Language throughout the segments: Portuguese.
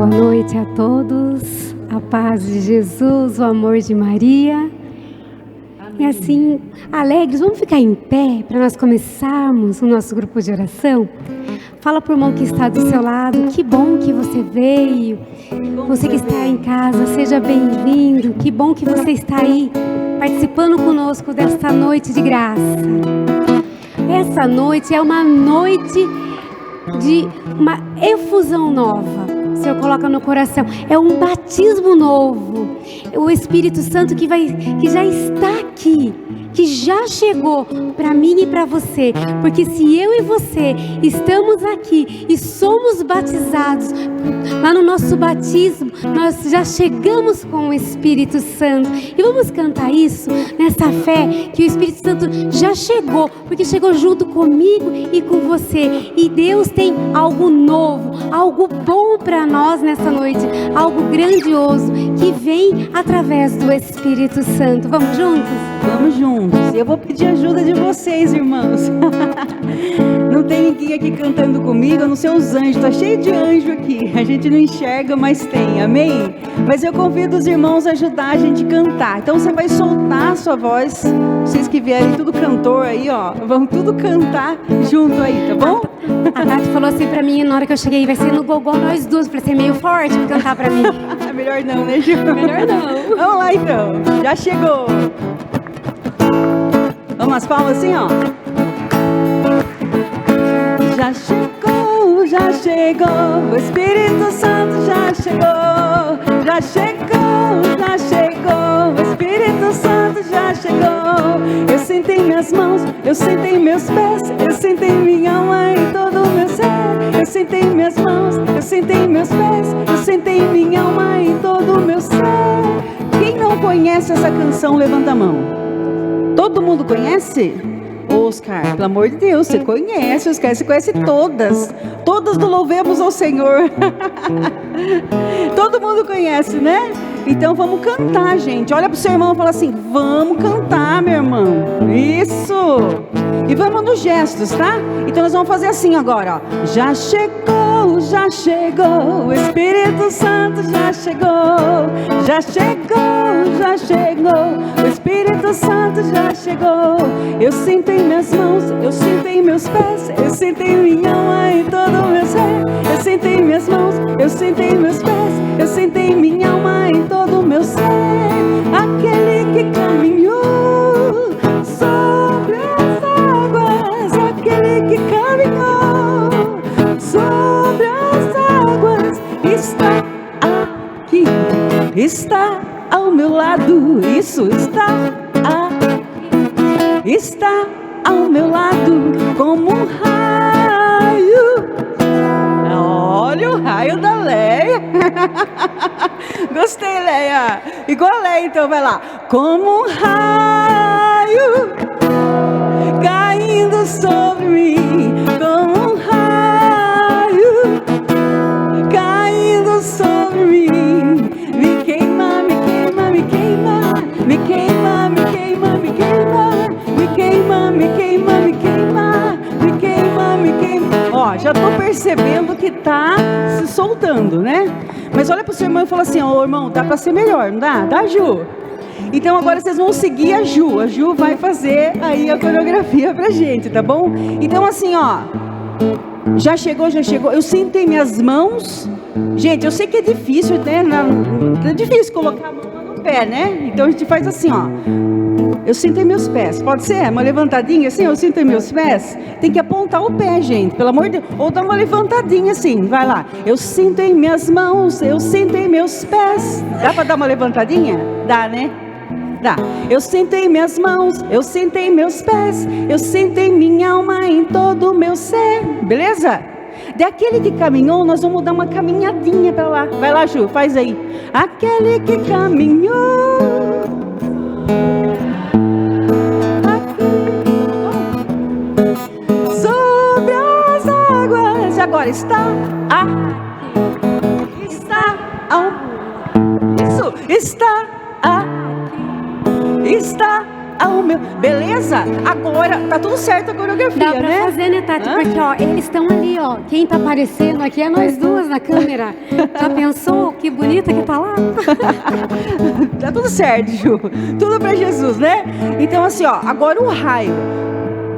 Boa noite a todos, a paz de Jesus, o amor de Maria. Amém. E assim, alegres, vamos ficar em pé para nós começarmos o nosso grupo de oração? Fala para o irmão que está do seu lado, que bom que você veio. Você que está em casa, seja bem-vindo. Que bom que você está aí, participando conosco desta noite de graça. Essa noite é uma noite de uma efusão nova. O Senhor coloca no coração, é um batismo novo. O Espírito Santo que já está aqui, que já chegou para mim e para você. Porque se eu e você estamos aqui e somos batizados, lá no nosso batismo, nós já chegamos com o Espírito Santo. E vamos cantar isso nessa fé que o Espírito Santo já chegou, porque chegou junto comigo e com você. E Deus tem algo novo, algo bom para nós nessa noite, algo grandioso que vem através do Espírito Santo. Vamos juntos? Vamos juntos. Eu vou pedir ajuda de vocês, irmãos. Não tem ninguém aqui cantando comigo, a não ser os anjos. Está cheio de anjo aqui. A gente não enxerga, mas tem. Amém? Mas eu convido os irmãos a ajudar a gente a cantar. Então você vai soltar a sua voz. Vocês que vierem tudo cantor aí, ó, vão tudo cantar junto aí, tá bom? A Tati falou assim pra mim na hora que eu cheguei, vai ser no gogó nós duas, pra ser meio forte pra cantar pra mim. Melhor não, né, Ju? Melhor não. Vamos lá então, já chegou. Vamos as palmas assim, ó. Já chegou, já chegou, o Espírito Santo já chegou. Já chegou, já chegou, o Espírito Santo já chegou. Eu sentei minhas mãos, eu sentei meus pés, eu sentei minha alma em todo o meu ser. Eu sentei minhas mãos, eu sentei meus pés, eu sentei minha alma em todo o meu ser. Quem não conhece essa canção, levanta a mão. Todo mundo conhece? Oscar, pelo amor de Deus, você conhece, Oscar, você conhece todas. Todas do Louvemos ao Senhor. Todo mundo conhece, né? Então vamos cantar, gente. Olha pro seu irmão e fala assim: vamos cantar, meu irmão. Isso. E vamos nos gestos, tá? Então nós vamos fazer assim agora, ó. Já chegou, já chegou, o Espírito Santo já chegou. Já chegou, já chegou, o Espírito Santo já chegou. Eu sentei minhas mãos, eu sentei meus pés, eu sentei minha alma em todo o meu ser. Eu sentei minhas mãos, eu sentei meus pés, eu sentei minha alma em todo o meu ser. Aquele que caminhou sobre as águas, aquele que caminhou sobre as águas, está aqui, está ao meu lado. Isso, está ao meu lado como um raio. Olha o raio da Leia. Gostei, Leia. Igual a Leia, então vai lá. Como um raio caindo sobre mim, como um raio caindo sobre mim. Me queima, me queima, me queima, me queima, me queima, me queima, me queima, me queima, me queima, me queima, me queima. Ó, já tô percebendo que tá se soltando, né? Mas olha pro seu irmão e fala assim: ó, irmão, dá pra ser melhor, não dá? Dá, Ju? Então agora vocês vão seguir a Ju. A Ju vai fazer aí a coreografia pra gente, tá bom? Então assim, ó, já chegou, já chegou. Eu sentei minhas mãos. Gente, eu sei que é difícil, né? É difícil colocar a mão no pé, né? Então a gente faz assim, ó. Eu sentei meus pés. Pode ser? Uma levantadinha assim? Eu sentei meus pés. Tem que apontar o pé, gente. Pelo amor de Deus. Ou dá uma levantadinha assim. Vai lá. Eu sentei minhas mãos. Eu sentei meus pés. Dá pra dar uma levantadinha? Dá, né? Dá. Eu sentei minhas mãos. Eu sentei meus pés. Eu sentei minha alma em todo o meu ser. Beleza? Daquele que caminhou, nós vamos dar uma caminhadinha pra lá. Vai lá, Ju. Faz aí. Aquele que caminhou sobre as águas, agora está ao meu... Beleza? Agora, tá tudo certo a coreografia, Dá pra né? fazer, né, Tati? Hã? Porque, ó, eles estão ali, ó. Quem tá aparecendo aqui é nós duas na câmera. Já pensou que bonita que tá lá? Tá tudo certo, Ju. Tudo pra Jesus, né? Então, assim, ó, agora o raio.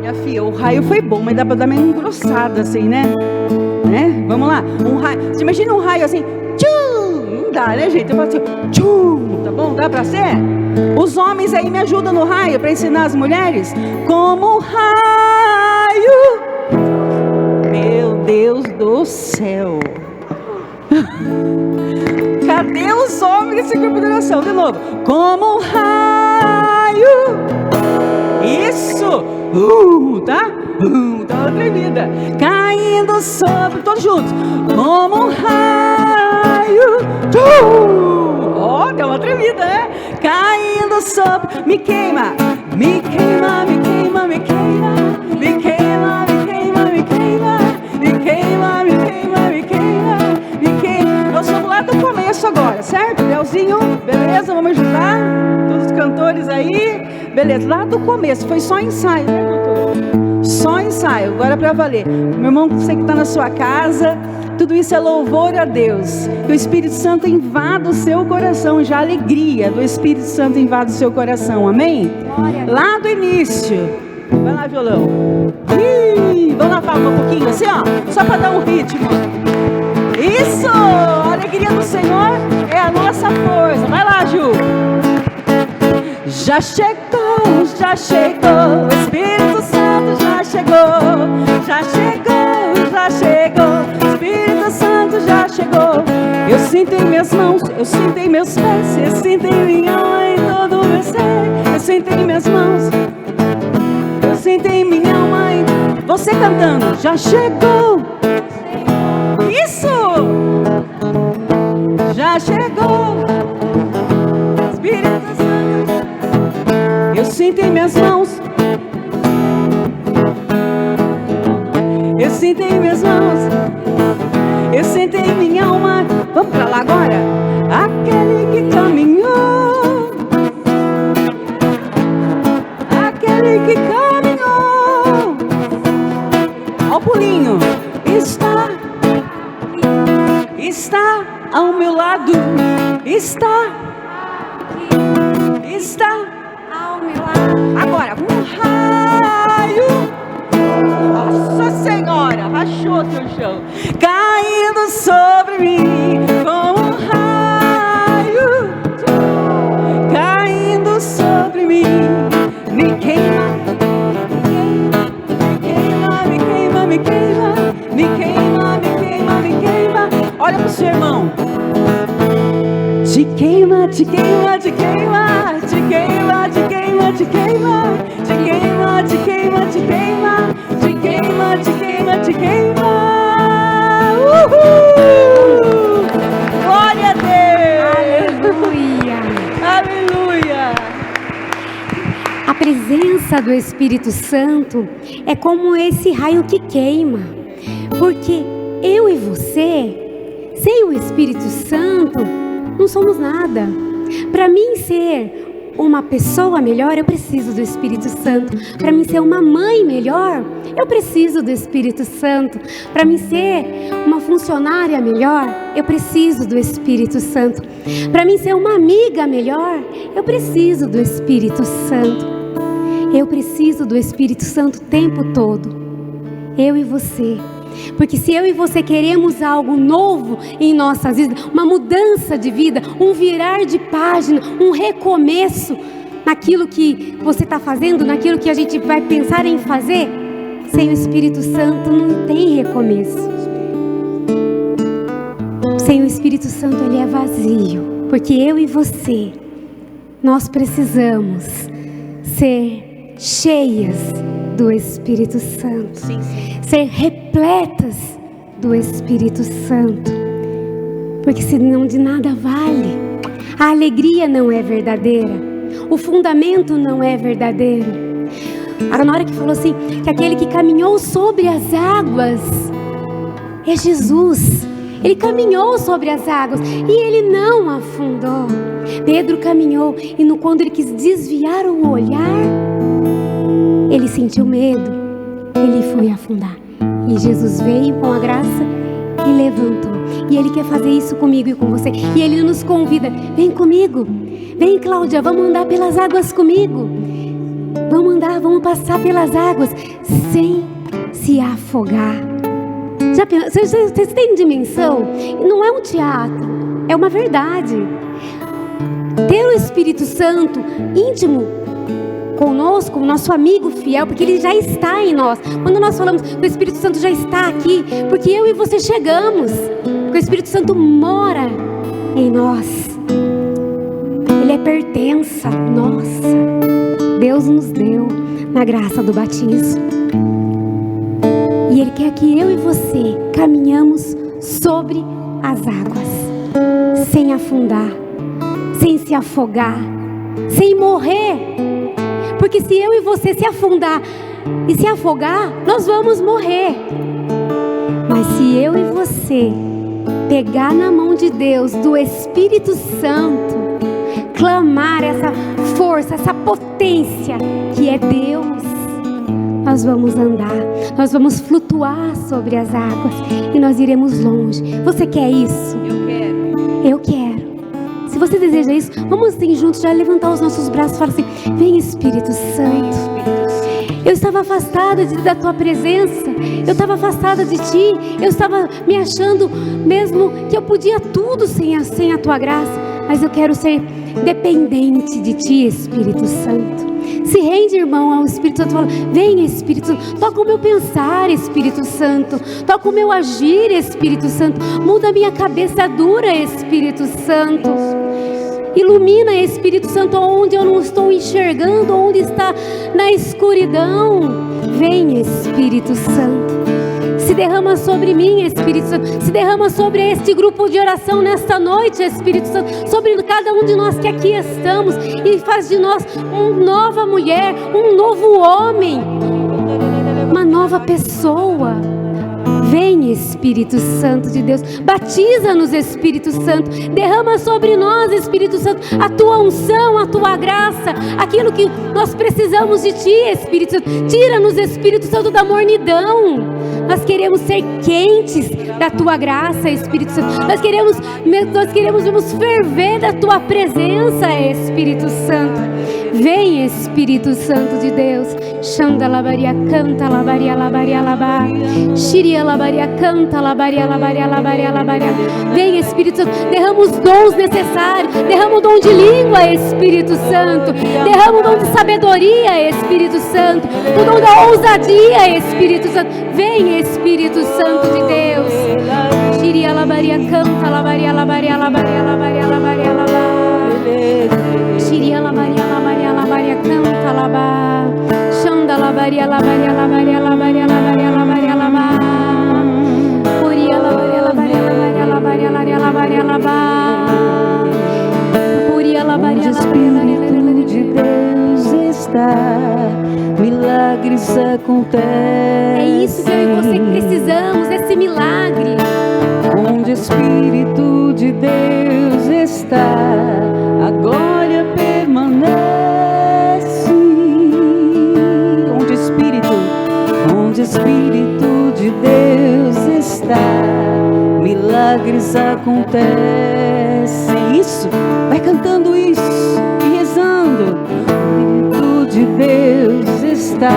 Minha filha, o raio foi bom, mas dá pra dar meio engrossada, assim, né? Vamos lá. Um raio. Você imagina um raio assim, tchum! Não dá, né, gente? Eu falo assim, tchum! Tá bom? Dá pra ser? Os homens aí me ajudam no raio pra ensinar as mulheres. Como um raio. Meu Deus do céu. Cadê os homens desse grupo de oração? De novo. Como um raio. Isso. Tá? Dá uma tremida. Caindo sobre. Todos juntos. Como um raio. Ó, deu uma tremida, né? Caindo sobre. Me queima. Me queima, me queima, me queima. Me queima, me queima, me queima. Me queima, me queima, me queima. Me queima. Nós estamos lá do começo agora, certo? Leozinho, beleza? Vamos ajudar? Todos os cantores aí. Beleza, lá do começo. Foi só ensaio, né, doutor? Só ensaio. Agora para valer. Meu irmão, você que está na sua casa, tudo isso é louvor a Deus. Que o Espírito Santo invada o seu coração. Já a alegria do Espírito Santo invada o seu coração. Amém? Lá do início. Vai lá, violão. Vamos lá, palma um pouquinho assim, ó. Só para dar um ritmo. Isso! A alegria do Senhor é a nossa força. Vai lá, Ju. Já chegou, já chegou. O Espírito Santo já chegou. Já chegou, já chegou. O Espírito Santo já chegou. Eu sinto em minhas mãos, eu sinto em meus pés. Eu sinto em minha alma, em todo o meu ser. Eu sinto em minhas mãos, eu sinto em minha alma. Você cantando, já chegou. Isso! Já chegou. Espírito Santo. Eu sinto em minhas mãos. Eu sinto em minhas mãos. Eu sinto em minha alma. Vamos pra lá agora? Aquele que caminhou. Aquele que caminhou. Ó o pulinho. Está ao meu lado. Está Ao meu lado. agora um raio. Nossa Senhora, rachou teu chão. Caindo sobre mim como um raio. Caindo sobre mim. Me queima. Me queima, me queima, me queima. Me queima, me queima, me queima. Olha pro seu irmão. Te queima, te queima, te queima. Te queima, te queima, te queima. Te queima, te queima, te queima. Te queima, te queima, te queima. Uhul! Glória a Deus! Aleluia! Aleluia! A presença do Espírito Santo é como esse raio que queima. Porque eu e você, sem o Espírito Santo, não somos nada. Para mim ser uma pessoa melhor, eu preciso do Espírito Santo. Para mim ser uma mãe melhor, eu preciso do Espírito Santo. Para mim ser uma funcionária melhor, eu preciso do Espírito Santo. Para mim ser uma amiga melhor, eu preciso do Espírito Santo. Eu preciso do Espírito Santo o tempo todo. Eu e você. Porque se eu e você queremos algo novo em nossas vidas, uma mudança de vida, um virar de página, um recomeço naquilo que você está fazendo, naquilo que a gente vai pensar em fazer, sem o Espírito Santo não tem recomeço. Sem o Espírito Santo ele é vazio. Porque eu e você, nós precisamos ser cheias do Espírito Santo. Sim, sim. Ser repletas do Espírito Santo. Porque senão de nada vale. A alegria não é verdadeira. O fundamento não é verdadeiro. Na hora que falou assim, que aquele que caminhou sobre as águas é Jesus. Ele caminhou sobre as águas e ele não afundou. Pedro caminhou e quando ele quis desviar o olhar, ele sentiu medo, ele foi afundar. E Jesus veio com a graça e levantou. E Ele quer fazer isso comigo e com você. E Ele nos convida: vem comigo, vem Cláudia, vamos andar pelas águas comigo. Vamos andar, vamos passar pelas águas sem se afogar. Vocês têm dimensão? Não é um teatro, é uma verdade. Ter o Espírito Santo íntimo conosco, o nosso amigo fiel, porque Ele já está em nós. Quando nós falamos que o Espírito Santo já está aqui, porque eu e você chegamos, porque o Espírito Santo mora em nós. Ele é pertença nossa. Deus nos deu na graça do batismo. E Ele quer que eu e você caminhamos sobre as águas, sem afundar, sem se afogar, sem morrer. Porque se eu e você se afundar e se afogar, nós vamos morrer. Mas se eu e você pegar na mão de Deus, do Espírito Santo, clamar essa força, essa potência que é Deus, nós vamos andar, nós vamos flutuar sobre as águas e nós iremos longe. Você quer isso? Eu quero. Eu quero. Se você deseja isso, vamos assim juntos já levantar os nossos braços e falar assim: vem Espírito Santo. Eu estava afastada da tua presença, eu estava afastada de ti, eu estava me achando mesmo que eu podia tudo sem a tua graça, mas eu quero ser dependente de ti, Espírito Santo. Se rende, irmão, ao Espírito Santo. Fala: vem Espírito Santo, toca o meu pensar, Espírito Santo, toca o meu agir, Espírito Santo, muda a minha cabeça dura, Espírito Santo. Ilumina, Espírito Santo, onde eu não estou enxergando, onde está na escuridão. Vem, Espírito Santo. Se derrama sobre mim, Espírito Santo. Se derrama sobre este grupo de oração nesta noite, Espírito Santo. Sobre cada um de nós que aqui estamos. E faz de nós uma nova mulher, um novo homem, uma nova pessoa. Vem, Espírito Santo de Deus, batiza-nos, Espírito Santo, derrama sobre nós, Espírito Santo, a tua unção, a tua graça, aquilo que nós precisamos de ti, Espírito Santo. Tira-nos, Espírito Santo, da mornidão. Nós queremos ser quentes da tua graça, Espírito Santo. Nós queremos nos ferver da tua presença, Espírito Santo. Vem, Espírito Santo de Deus. Xanda labaria canta labaria labaria labar. Xiria labaria canta labaria labaria labaria labaria. Vem, Espírito Santo, derrama os dons necessários. Derrama o dom de língua, Espírito Santo. Derrama o dom de sabedoria, Espírito Santo. O dom da ousadia, Espírito Santo. Vem, Espírito Santo de Deus. Xiria labaria canta labaria labaria labaria labaria labaria labar. Xiria labaria labaria labaria canta labar. Xanda labaria labaria labaria labaria labaria labaria labar. Puria labaria labaria labaria labaria labaria labaria labar. Puria labaria labaria labaria de Deus está, milagres acontecem. É isso que eu e você precisamos, esse milagre. Onde o Espírito de Deus está, a glória permanece. Onde o Espírito de Deus está, milagres acontecem. Isso, vai cantando isso e rezando. O Espírito de Deus está,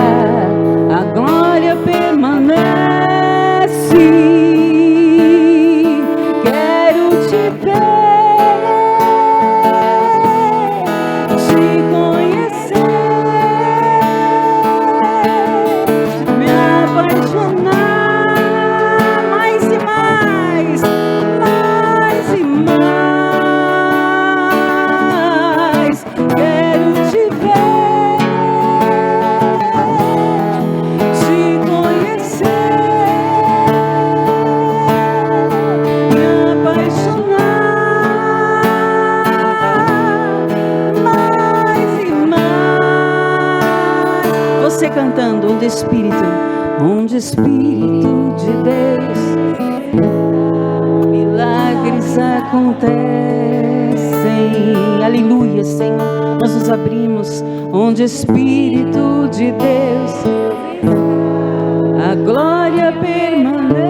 a glória permanece. Quero te ver. Cantando onde o Espírito de Deus milagres acontecem. Aleluia, Senhor. Nós nos abrimos onde o Espírito de Deus, a glória permanece.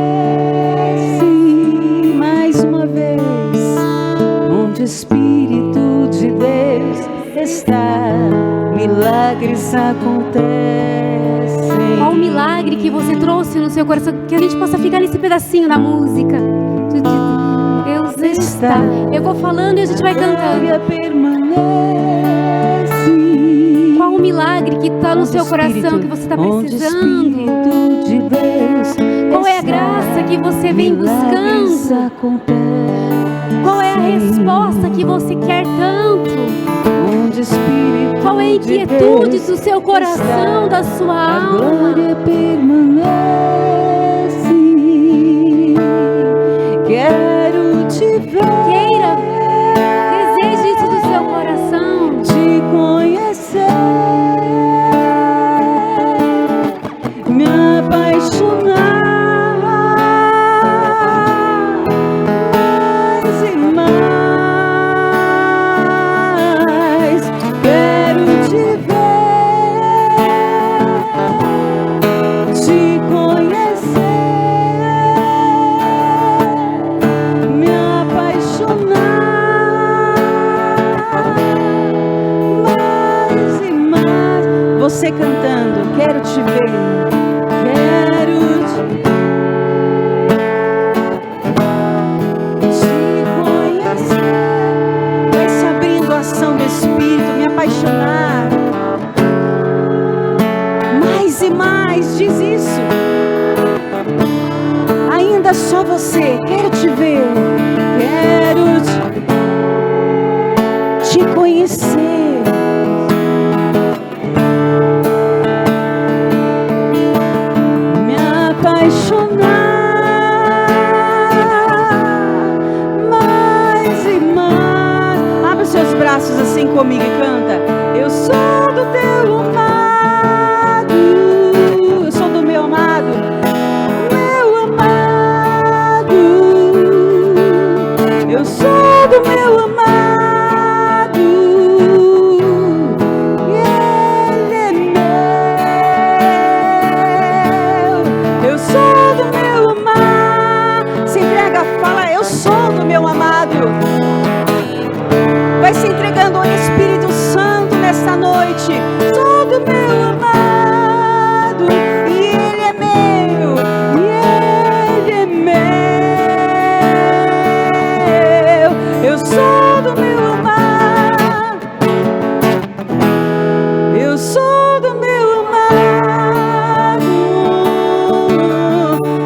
Mais uma vez, onde o Espírito de Deus está, milagres acontecem. Qual o milagre que você trouxe no seu coração? Que a gente possa ficar nesse pedacinho da música. Deus está. Eu vou falando e a gente vai cantando. Qual o milagre que está no seu coração, que você está precisando? Qual é a graça que você vem buscando? Qual é a resposta que você quer tanto? Qual é a inquietude do seu coração, da sua alma? Quero te ver. Queira, deseje isso do seu coração. Te conhecer, me apaixonar mais e mais. Quero te ver, te conhecer, me apaixonar mais e mais. Você cantando, quero te ver, quero te conhecer. Vai se abrindo a ação do Espírito, me apaixonar mais e mais. Diz isso. Ainda só você, quero te ver, quero te conhecer, me apaixonar mais e mais. Abre os seus braços assim comigo e canta. Eu sou do teu amado, eu sou do meu amado, meu amado. Eu sou do meu amado, e ele é meu. Eu sou do meu amado. Se entrega, fala, eu sou do meu amado. Vai se entregando ao Espírito Santo nesta noite. Sou do meu amado, e ele é meu, e ele é meu. Eu sou do meu amado, eu sou do meu amado,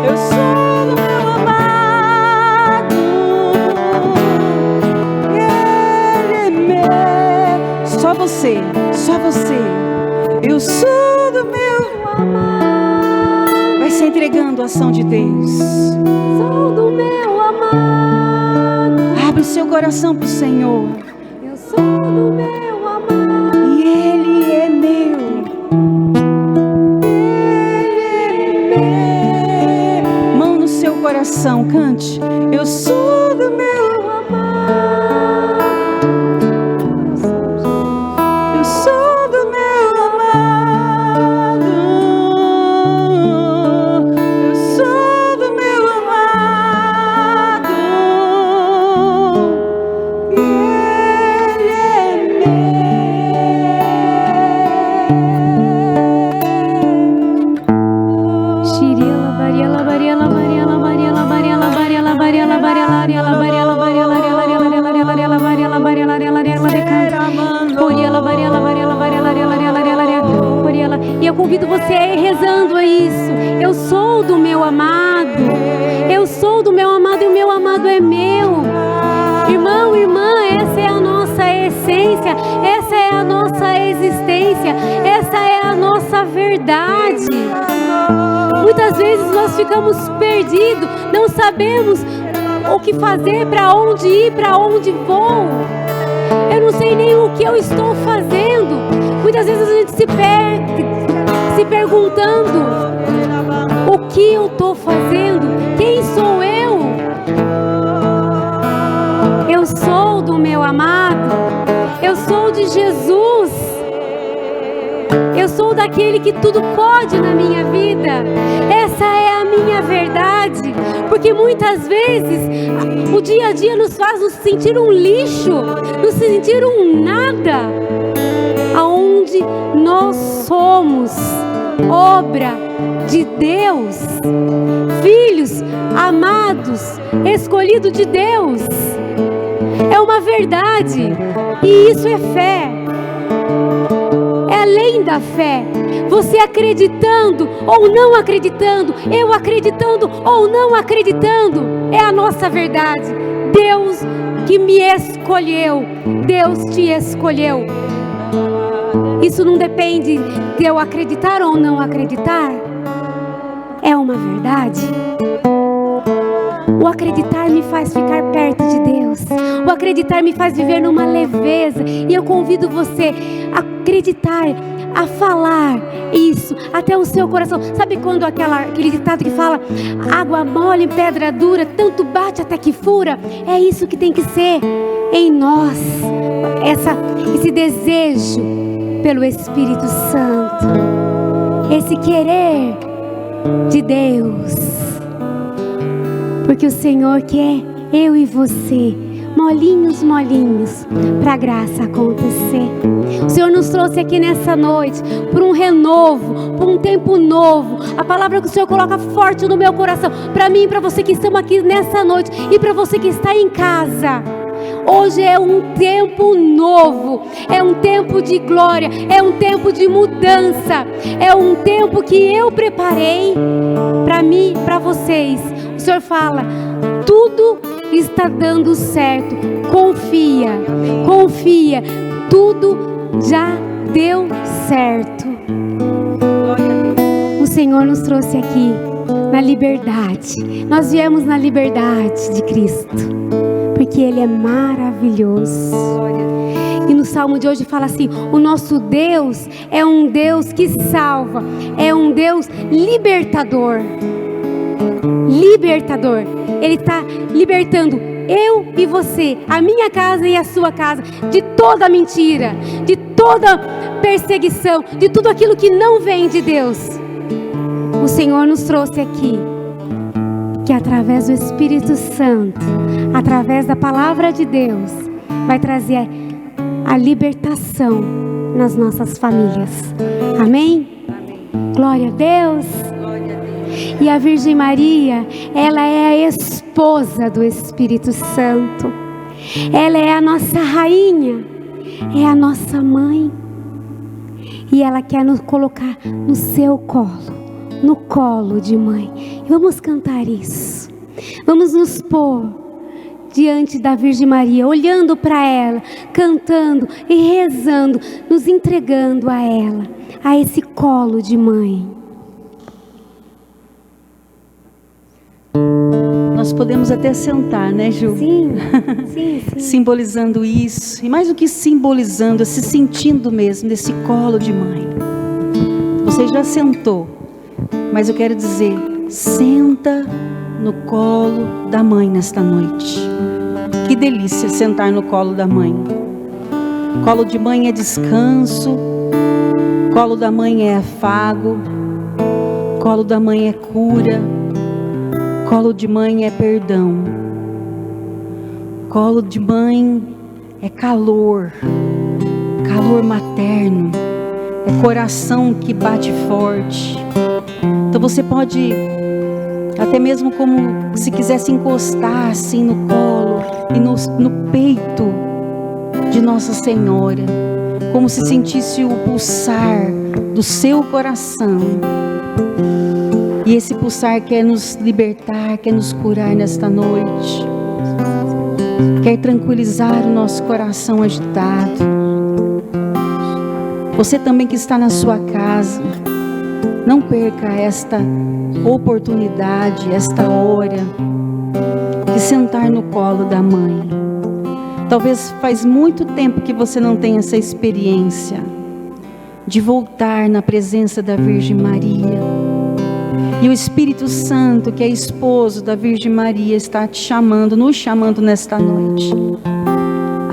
eu sou do meu amado, ele é meu. Só você, só você. Eu sou do meu amado. Vai se entregando à ação de Deus. Sou do meu amado. Abre o seu coração para o Senhor. Eu sou do meu amado. E ele é meu. Ele é meu. Mão no seu coração, cante. Eu sou do meu amado. Eu sou do meu amado. Eu sou do meu amado. E ele é meu. Shiriela, Bariela, Bariela, Bariela, Bariela, Bariela, Bariela, Bariela, Bariela, Bariela, Bariela, Bariela, Bariela, Bariela, Bariela. E eu convido você a ir rezando a isso. Eu sou do meu amado. Eu sou do meu amado e o meu amado é meu. Irmão, irmã, essa é a nossa essência, essa é a nossa existência, essa é a nossa verdade. Muitas vezes nós ficamos perdidos, não sabemos o que fazer, para onde ir, para onde vou. Eu não sei nem o que eu estou fazendo. Muitas vezes a gente se perde, se perguntando: o que eu estou fazendo? Quem sou eu? amado. Eu sou de Jesus. Eu sou daquele que tudo pode na minha vida. Essa é a minha verdade. Porque muitas vezes o dia a dia nos faz nos sentir um lixo, nos sentir um nada. Aonde nós somos obra de Deus, filhos amados, escolhidos de Deus. É uma verdade. E isso é fé. É além da fé. Você acreditando ou não acreditando, eu acreditando ou não acreditando, é a nossa verdade. Deus que me escolheu, Deus te escolheu. Isso não depende de eu acreditar ou não acreditar. É uma verdade. O acreditar me faz ficar perto de Deus. O acreditar me faz viver numa leveza. E eu convido você a acreditar, a falar isso até o seu coração. Sabe quando aquele ditado que fala: água mole em pedra dura, tanto bate até que fura? É isso que tem que ser em nós. Esse desejo pelo Espírito Santo. Esse querer de Deus. Porque o Senhor quer eu e você, molinhos, molinhos, para a graça acontecer. O Senhor nos trouxe aqui nessa noite por um renovo, por um tempo novo. A palavra que o Senhor coloca forte no meu coração, para mim e para você que estamos aqui nessa noite, e para você que está em casa. Hoje é um tempo novo, é um tempo de glória, é um tempo de mudança, é um tempo que eu preparei para mim e para vocês. O Senhor fala: tudo está dando certo, confia, confia, tudo já deu certo. O Senhor nos trouxe aqui na liberdade, nós viemos na liberdade de Cristo, porque Ele é maravilhoso. E no Salmo de hoje fala assim: o nosso Deus é um Deus que salva, é um Deus libertador. Libertador. Ele está libertando eu e você, a minha casa e a sua casa, de toda mentira, de toda perseguição, de tudo aquilo que não vem de Deus. O Senhor nos trouxe aqui, que através do Espírito Santo, através da palavra de Deus, vai trazer a libertação nas nossas famílias. Amém? Glória a Deus. E a Virgem Maria, ela é a esposa do Espírito Santo. Ela é a nossa rainha, é a nossa mãe. E ela quer nos colocar no seu colo, no colo de mãe. E vamos cantar isso. Vamos nos pôr diante da Virgem Maria, olhando para ela, cantando e rezando, nos entregando a ela, a esse colo de mãe. Nós podemos até sentar, né, Ju? Sim, sim, sim. Simbolizando isso. E mais do que simbolizando, se sentindo mesmo desse colo de mãe. Você já sentou, mas eu quero dizer, senta no colo da mãe nesta noite. Que delícia sentar no colo da mãe. Colo de mãe é descanso. Colo da mãe é afago. Colo da mãe é cura. Colo de mãe é perdão. Colo de mãe é calor. Calor materno. É coração que bate forte. Então você pode, até mesmo como se quisesse encostar assim no colo e no peito de Nossa Senhora, como se sentisse o pulsar do seu coração. E esse pulsar quer nos libertar, quer nos curar nesta noite. Quer tranquilizar o nosso coração agitado. Você também que está na sua casa, não perca esta oportunidade, esta hora de sentar no colo da mãe. Talvez faz muito tempo que você não tem essa experiência de voltar na presença da Virgem Maria. E o Espírito Santo, que é esposo da Virgem Maria, está te chamando, nos chamando nesta noite,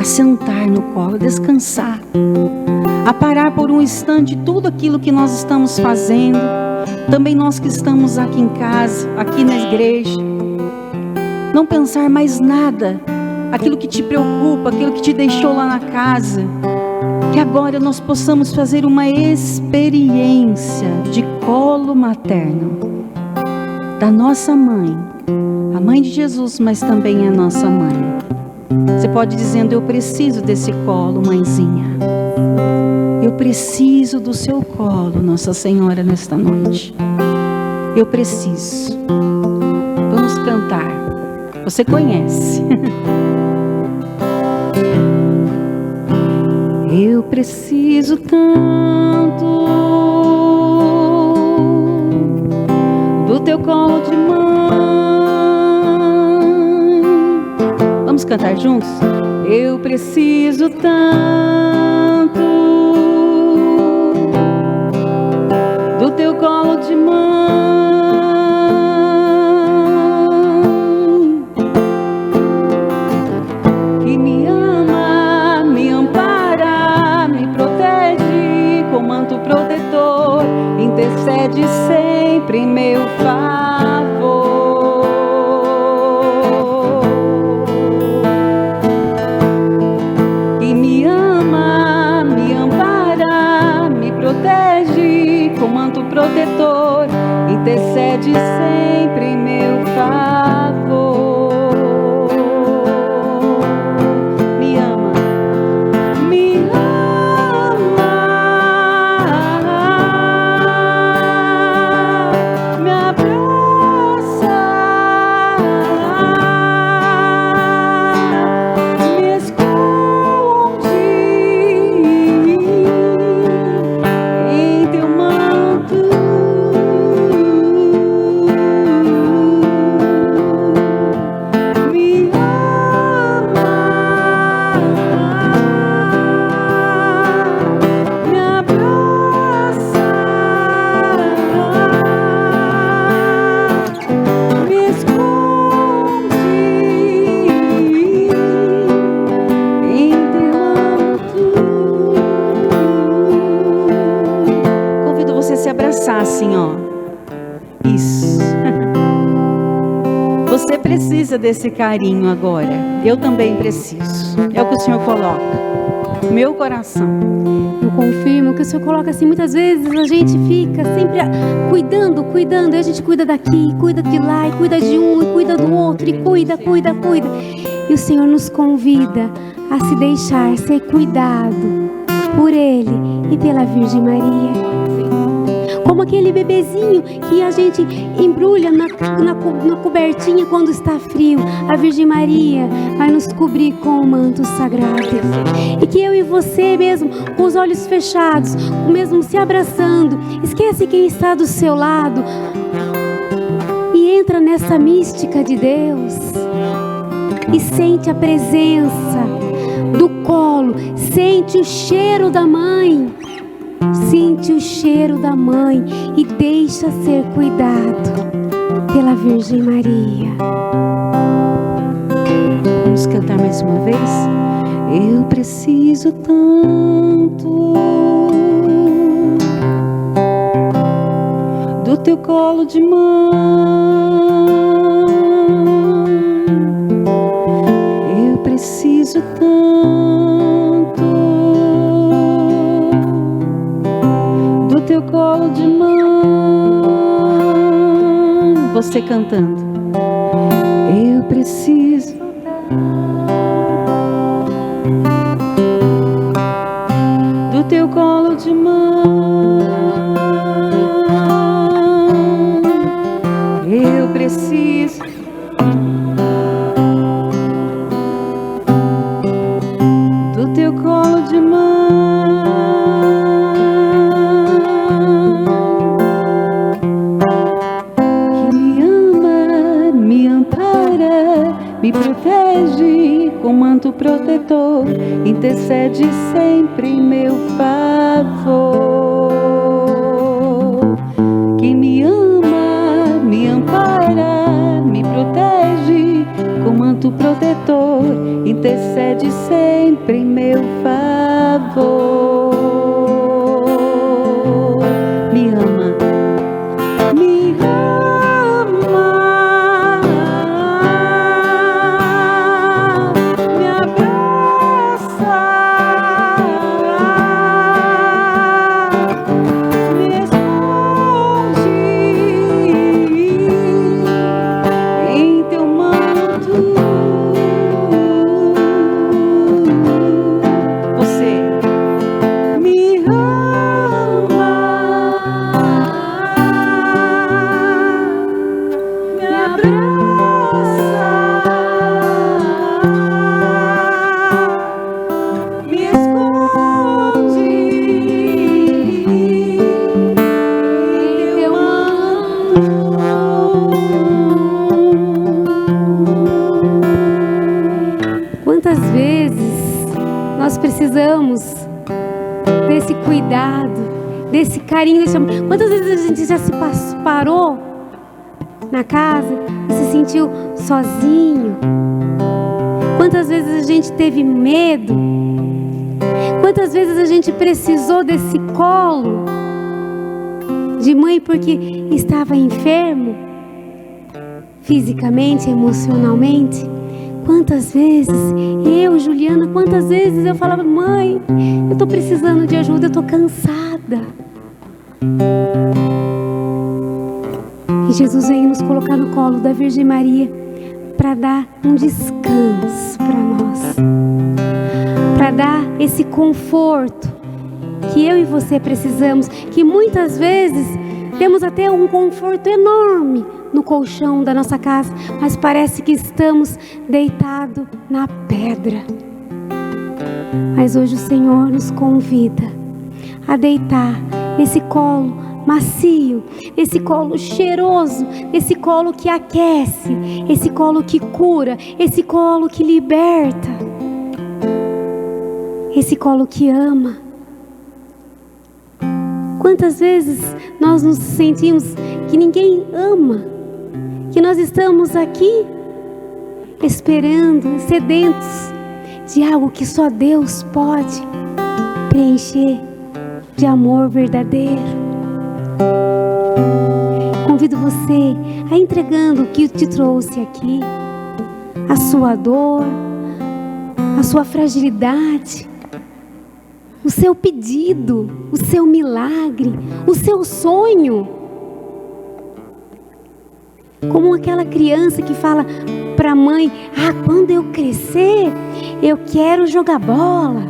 a sentar no colo, a descansar, a parar por um instante tudo aquilo que nós estamos fazendo, também nós que estamos aqui em casa, aqui na igreja, não pensar mais nada, aquilo que te preocupa, aquilo que te deixou lá na casa, que agora nós possamos fazer uma experiência de colo materno, da nossa mãe, a mãe de Jesus, mas também a nossa mãe. Você pode ir dizendo: eu preciso desse colo, mãezinha. Eu preciso do seu colo, Nossa Senhora, nesta noite. Eu preciso. Vamos cantar. Você conhece. Eu preciso tanto do teu colo de mãe. Vamos cantar juntos? Eu preciso tanto do teu colo de mãe, que me ama, me ampara, me protege com manto protetor, intercede sempre em meu favor. Que me ama, me ampara, me protege com manto protetor, intercede sempre em meu favor. Me ama, me ama, me abraça, me esconde em teu manto. Me ama, me abraça, me esconde em teu manto. Convido você a se abraçar assim, ó. Isso. Você precisa desse carinho agora. Eu também preciso. É o que o Senhor coloca no meu coração. Eu confirmo que o Senhor coloca assim, muitas vezes a gente fica sempre cuidando, e a gente cuida daqui, cuida de lá, e cuida de um, e cuida do outro, e cuida. E o Senhor nos convida a se deixar ser cuidado por Ele e pela Virgem Maria. Como aquele bebezinho que a gente embrulha na cobertinha quando está frio. A Virgem Maria vai nos cobrir com o manto sagrado. E que eu e você mesmo, com os olhos fechados, mesmo se abraçando, esquece quem está do seu lado e entra nessa mística de Deus e sente a presença do colo, sente o cheiro da mãe. Sente o cheiro da mãe e deixa ser cuidado pela Virgem Maria. Vamos cantar mais uma vez? Eu preciso tanto do teu colo de mãe. Eu preciso tanto do teu colo de mãe. Você cantando. Eu preciso do teu colo de mãe. Eu preciso do teu colo de mãe, que me ama, me ampara, me protege com manto protetor, intercede sempre em meu favor. Que me ama, me ampara, me protege com manto protetor, intercede sempre em meu favor. Me ama, me ama, me abraça, me esconde em teu manto. Você me ama, me abraça, me esconde em teu manto. Quantas vezes nós precisamos desse cuidado, desse carinho, desse amor? Quantas vezes a gente já se parou na casa e se sentiu sozinho? Quantas vezes a gente teve medo? Quantas vezes a gente precisou desse colo de mãe porque estava enfermo, fisicamente, emocionalmente? Quantas vezes eu, Juliana, quantas vezes eu falava: mãe, eu estou precisando de ajuda, eu estou cansada. E Jesus veio nos colocar no colo da Virgem Maria para dar um descanso para nós, para dar esse conforto que eu e você precisamos, que muitas vezes temos até um conforto enorme no colchão da nossa casa, mas parece que estamos deitados na pedra. Mas hoje o Senhor nos convida a deitar nesse colo macio, esse colo cheiroso, esse colo que aquece, esse colo que cura, esse colo que liberta, esse colo que ama. Quantas vezes nós nos sentimos que ninguém ama, que nós estamos aqui esperando, sedentos de algo que só Deus pode preencher de amor verdadeiro. Convido você a entregando o que te trouxe aqui, a sua dor, a sua fragilidade, o seu pedido, o seu milagre, o seu sonho. Como aquela criança que fala para a mãe: quando eu crescer, eu quero jogar bola.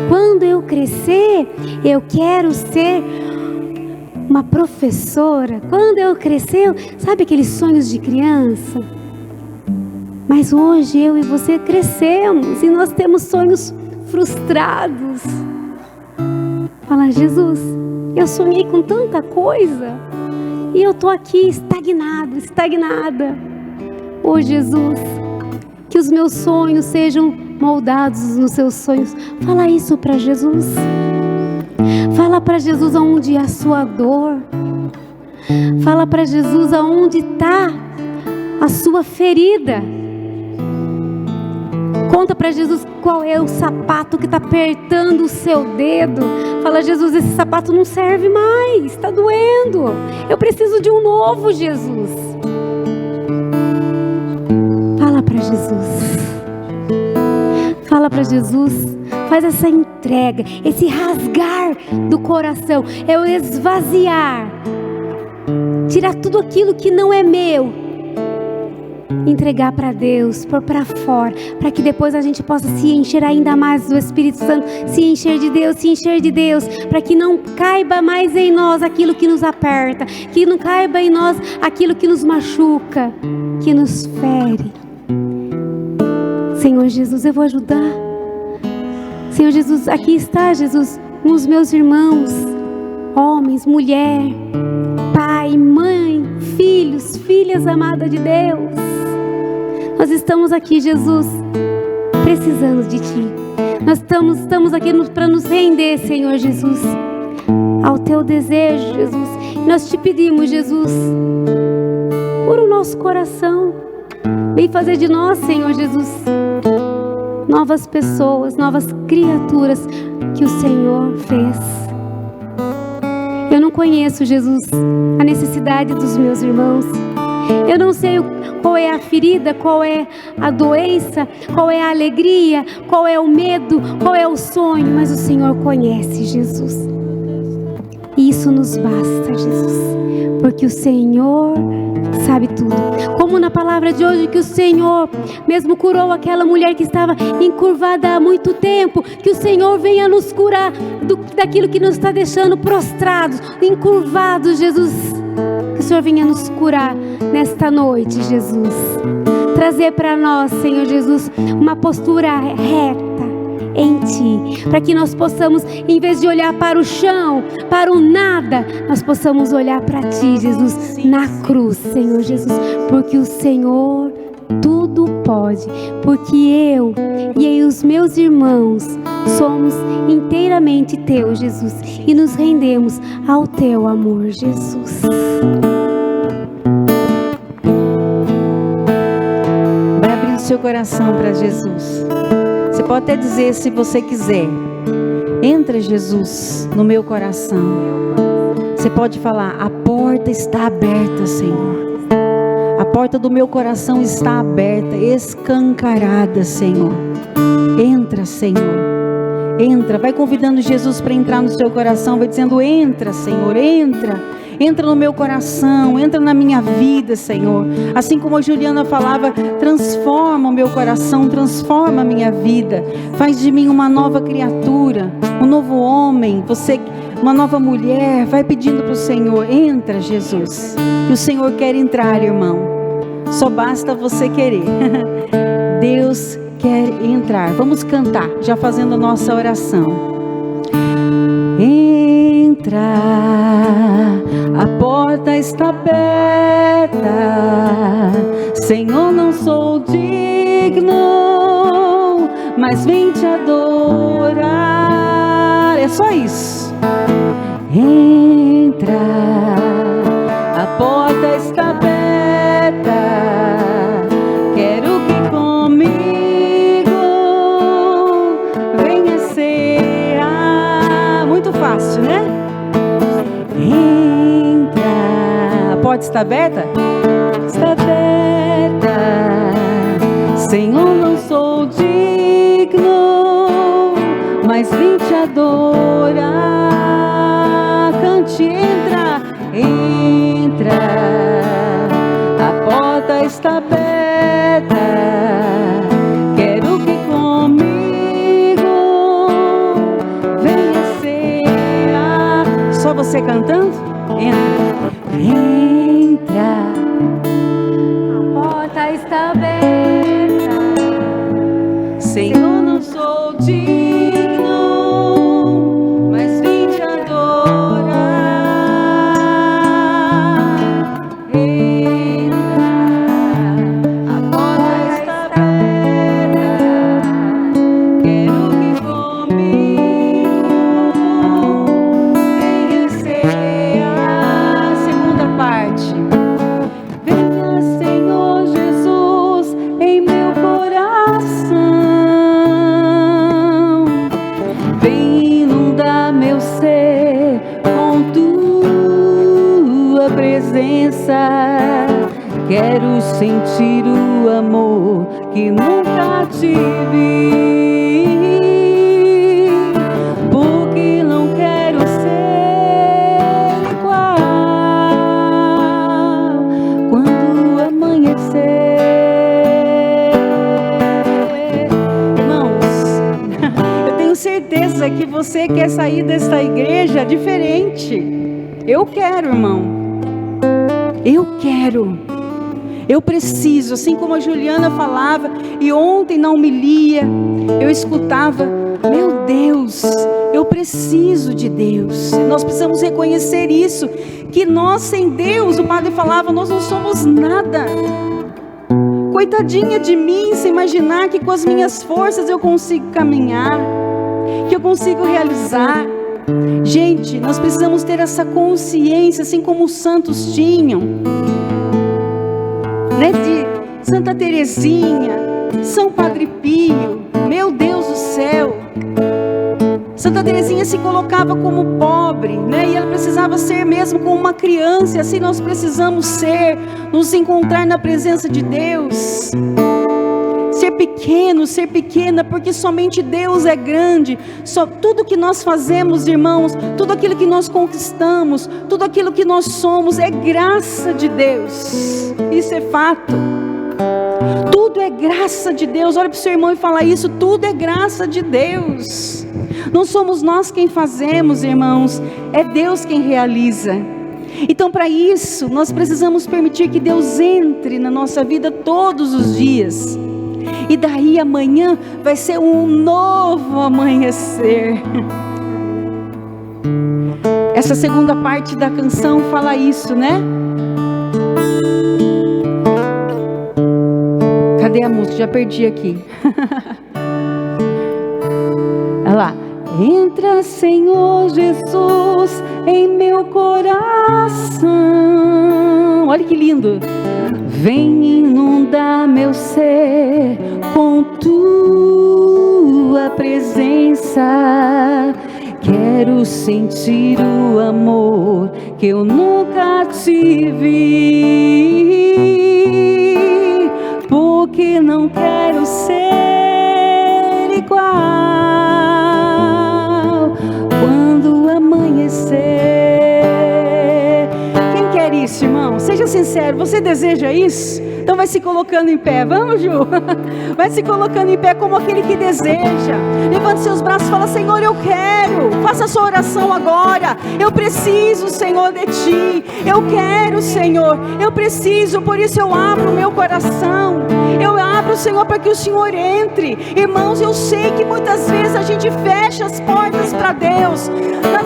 Quando eu crescer, eu quero ser uma professora. Quando eu crescer, sabe aqueles sonhos de criança? Mas hoje eu e você crescemos e nós temos sonhos frustrados. Fala: Jesus, eu sonhei com tanta coisa e eu estou aqui estagnado, estagnada. Ô Jesus, que os meus sonhos sejam moldados nos seus sonhos. Fala isso para Jesus. Fala para Jesus aonde é a sua dor. Fala para Jesus aonde está a sua ferida. Conta para Jesus qual é o sapato que está apertando o seu dedo. Fala: Jesus, esse sapato não serve mais, está doendo. Eu preciso de um novo, Jesus. Fala para Jesus. Fala para Jesus. Faz essa entrega, esse rasgar do coração. É o esvaziar. Tirar tudo aquilo que não é meu. Entregar para Deus, pôr para fora, para que depois a gente possa se encher ainda mais do Espírito Santo, se encher de Deus, para que não caiba mais em nós aquilo que nos aperta, que não caiba em nós aquilo que nos machuca, que nos fere. Senhor Jesus, eu vou ajudar. Senhor Jesus, aqui está, Jesus, com os meus irmãos, homens, mulher, pai, mãe, filhos, filhas amadas de Deus. Nós estamos aqui, Jesus, precisando de Ti. Nós estamos aqui para nos render, Senhor Jesus, ao Teu desejo, Jesus. Nós Te pedimos, Jesus, cura o nosso coração. Vem fazer de nós, Senhor Jesus, novas pessoas, novas criaturas que o Senhor fez. Eu não conheço, Jesus, a necessidade dos meus irmãos. Eu não sei qual é a ferida, qual é a doença, qual é a alegria, qual é o medo, qual é o sonho, mas o Senhor conhece, Jesus. E isso nos basta, Jesus, porque o Senhor sabe tudo. Como na palavra de hoje, que o Senhor mesmo curou aquela mulher que estava encurvada há muito tempo, que o Senhor venha nos curar daquilo que nos está deixando prostrados, encurvados, Jesus. Que o Senhor venha nos curar nesta noite, Jesus. Trazer para nós, Senhor Jesus, uma postura reta em Ti, para que nós possamos, em vez de olhar para o chão, para o nada, nós possamos olhar para Ti, Jesus, na cruz, Senhor Jesus, porque o Senhor tudo pode, porque eu e os meus irmãos somos inteiramente Teus, Jesus, e nos rendemos ao Teu amor, Jesus. Vai abrir o seu coração para Jesus. Você pode até dizer, se você quiser: entra, Jesus, no meu coração. Você pode falar: a porta está aberta, Senhor. A porta do meu coração está aberta, escancarada, Senhor. Entra, Senhor. Entra. Vai convidando Jesus para entrar no seu coração. Vai dizendo: entra, Senhor, entra. Entra no meu coração, entra na minha vida, Senhor. Assim como a Juliana falava, transforma o meu coração, transforma a minha vida. Faz de mim uma nova criatura, um novo homem, você, uma nova mulher. Vai pedindo para o Senhor: entra, Jesus. E o Senhor quer entrar, irmão. Só basta você querer. Deus quer entrar. Vamos cantar, já fazendo a nossa oração. Entra, a porta está aberta, Senhor, não sou digno, mas vim te adorar. É só isso. Entra, a porta está aberta, quero que comigo venha ser. Muito fácil, né? Entra, a porta está aberta? Está aberta, Senhor, não sou digno, mas vim te adorar. Cante: entra, entra, a porta está aberta, quero que comigo venha ser. Só você cantando? Entra, entra, A porta está aberta, Senhor, não sou digno, mas vim te adorar. Entra, a porta está aberta, quero que comigo venha ser. A segunda parte. Venha, Senhor Jesus, em meu coração. Vem inundar meu ser com tua presença. Quero sentir o amor que nunca tive, porque não quero ser igual quando amanhecer. Irmãos, eu tenho certeza que você quer sair desta igreja diferente. Eu quero, irmão. Eu quero. Eu preciso, assim como a Juliana falava, e ontem na homilia eu escutava: meu Deus, eu preciso de Deus. Nós precisamos reconhecer isso, que nós sem Deus, o padre falava, nós não somos nada. Coitadinha de mim, se imaginar que com as minhas forças eu consigo caminhar, que eu consigo realizar. Gente, nós precisamos ter essa consciência, assim como os santos tinham, né? De Santa Teresinha, São Padre Pio, Meu Deus do céu. Santa Teresinha se colocava como pobre, né? E ela precisava ser mesmo como uma criança. E assim nós precisamos ser, nos encontrar na presença de Deus. Ser pequeno, ser pequena, porque somente Deus é grande. Tudo que nós fazemos, irmãos, tudo aquilo que nós conquistamos, tudo aquilo que nós somos, é graça de Deus. Isso é fato. Tudo é graça de Deus. Olha para o seu irmão e fala isso. Tudo é graça de Deus. Não somos nós quem fazemos, irmãos. É Deus quem realiza. Então, para isso, nós precisamos permitir que Deus entre na nossa vida todos os dias. E daí amanhã vai ser um novo amanhecer. Essa segunda parte da canção fala isso, né? Cadê a música? Já perdi aqui. Olha lá. Entra, Senhor Jesus, em meu coração. Olha que lindo. Vem inundar meu ser com tua presença. Quero sentir o amor que eu nunca tive, porque não quero ser igual quando amanhecer. Quem quer isso, irmão? Seja sincero, você deseja isso? Então vai se colocando em pé, vamos, Ju? Vai se colocando em pé como aquele que deseja. Levante seus braços e fala: Senhor, eu quero. Faça a sua oração agora. Eu preciso, Senhor, de Ti. Eu quero, Senhor. Eu preciso, por isso eu abro o meu coração. Eu abro, Senhor, para que o Senhor entre. Irmãos, eu sei que muitas vezes a gente fecha as portas para Deus, na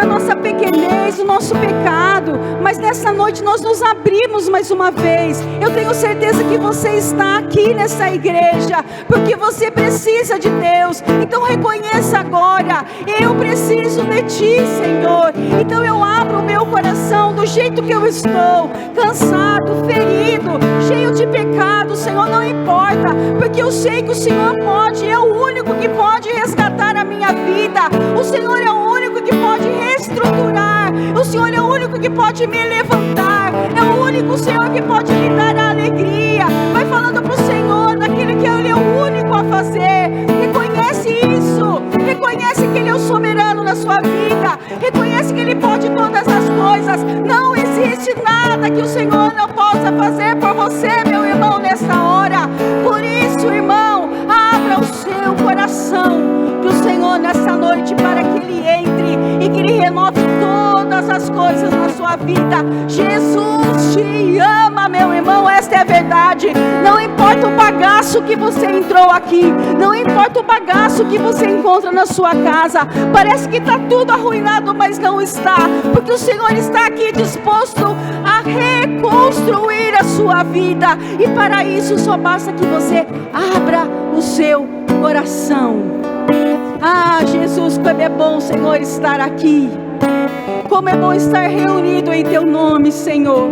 nossa pequenez, no nosso pecado. Mas nessa noite nós nos abrimos mais uma vez. Eu tenho certeza que você está aqui nessa igreja porque você precisa de Deus. Então reconheça agora: eu preciso de Ti, Senhor. Então eu abro o meu coração do jeito que eu estou, cansado, ferido, cheio de pecado. Senhor, não importa, porque eu sei que o Senhor pode. É o único que pode resgatar a minha vida. O Senhor é o único que pode reestruturar. O Senhor é o único que pode me levantar. É o único, Senhor, que pode me dar a alegria. Vai falando para o Senhor daquilo que Ele é o único a fazer. Reconhece isso. Reconhece que Ele é o soberano na sua vida. Reconhece que Ele pode todas as coisas. Não existe nada que o Senhor não possa fazer por você, meu irmão, nessa hora. Por isso, irmão, abra o seu coração para o Senhor nessa noite, para que Ele entre e que Ele renove todas as coisas na sua vida. Jesus te ama, meu irmão, esta é a verdade. Não importa o bagaço que você entrou aqui, não importa o bagaço que você encontra na sua casa. Parece que está tudo arruinado, mas não está, porque o Senhor está aqui disposto a reconstruir a sua vida. E para isso só basta que você abra o seu coração. Ah, Jesus, como é bom, Senhor, estar aqui. Como é bom estar reunido em Teu nome, Senhor.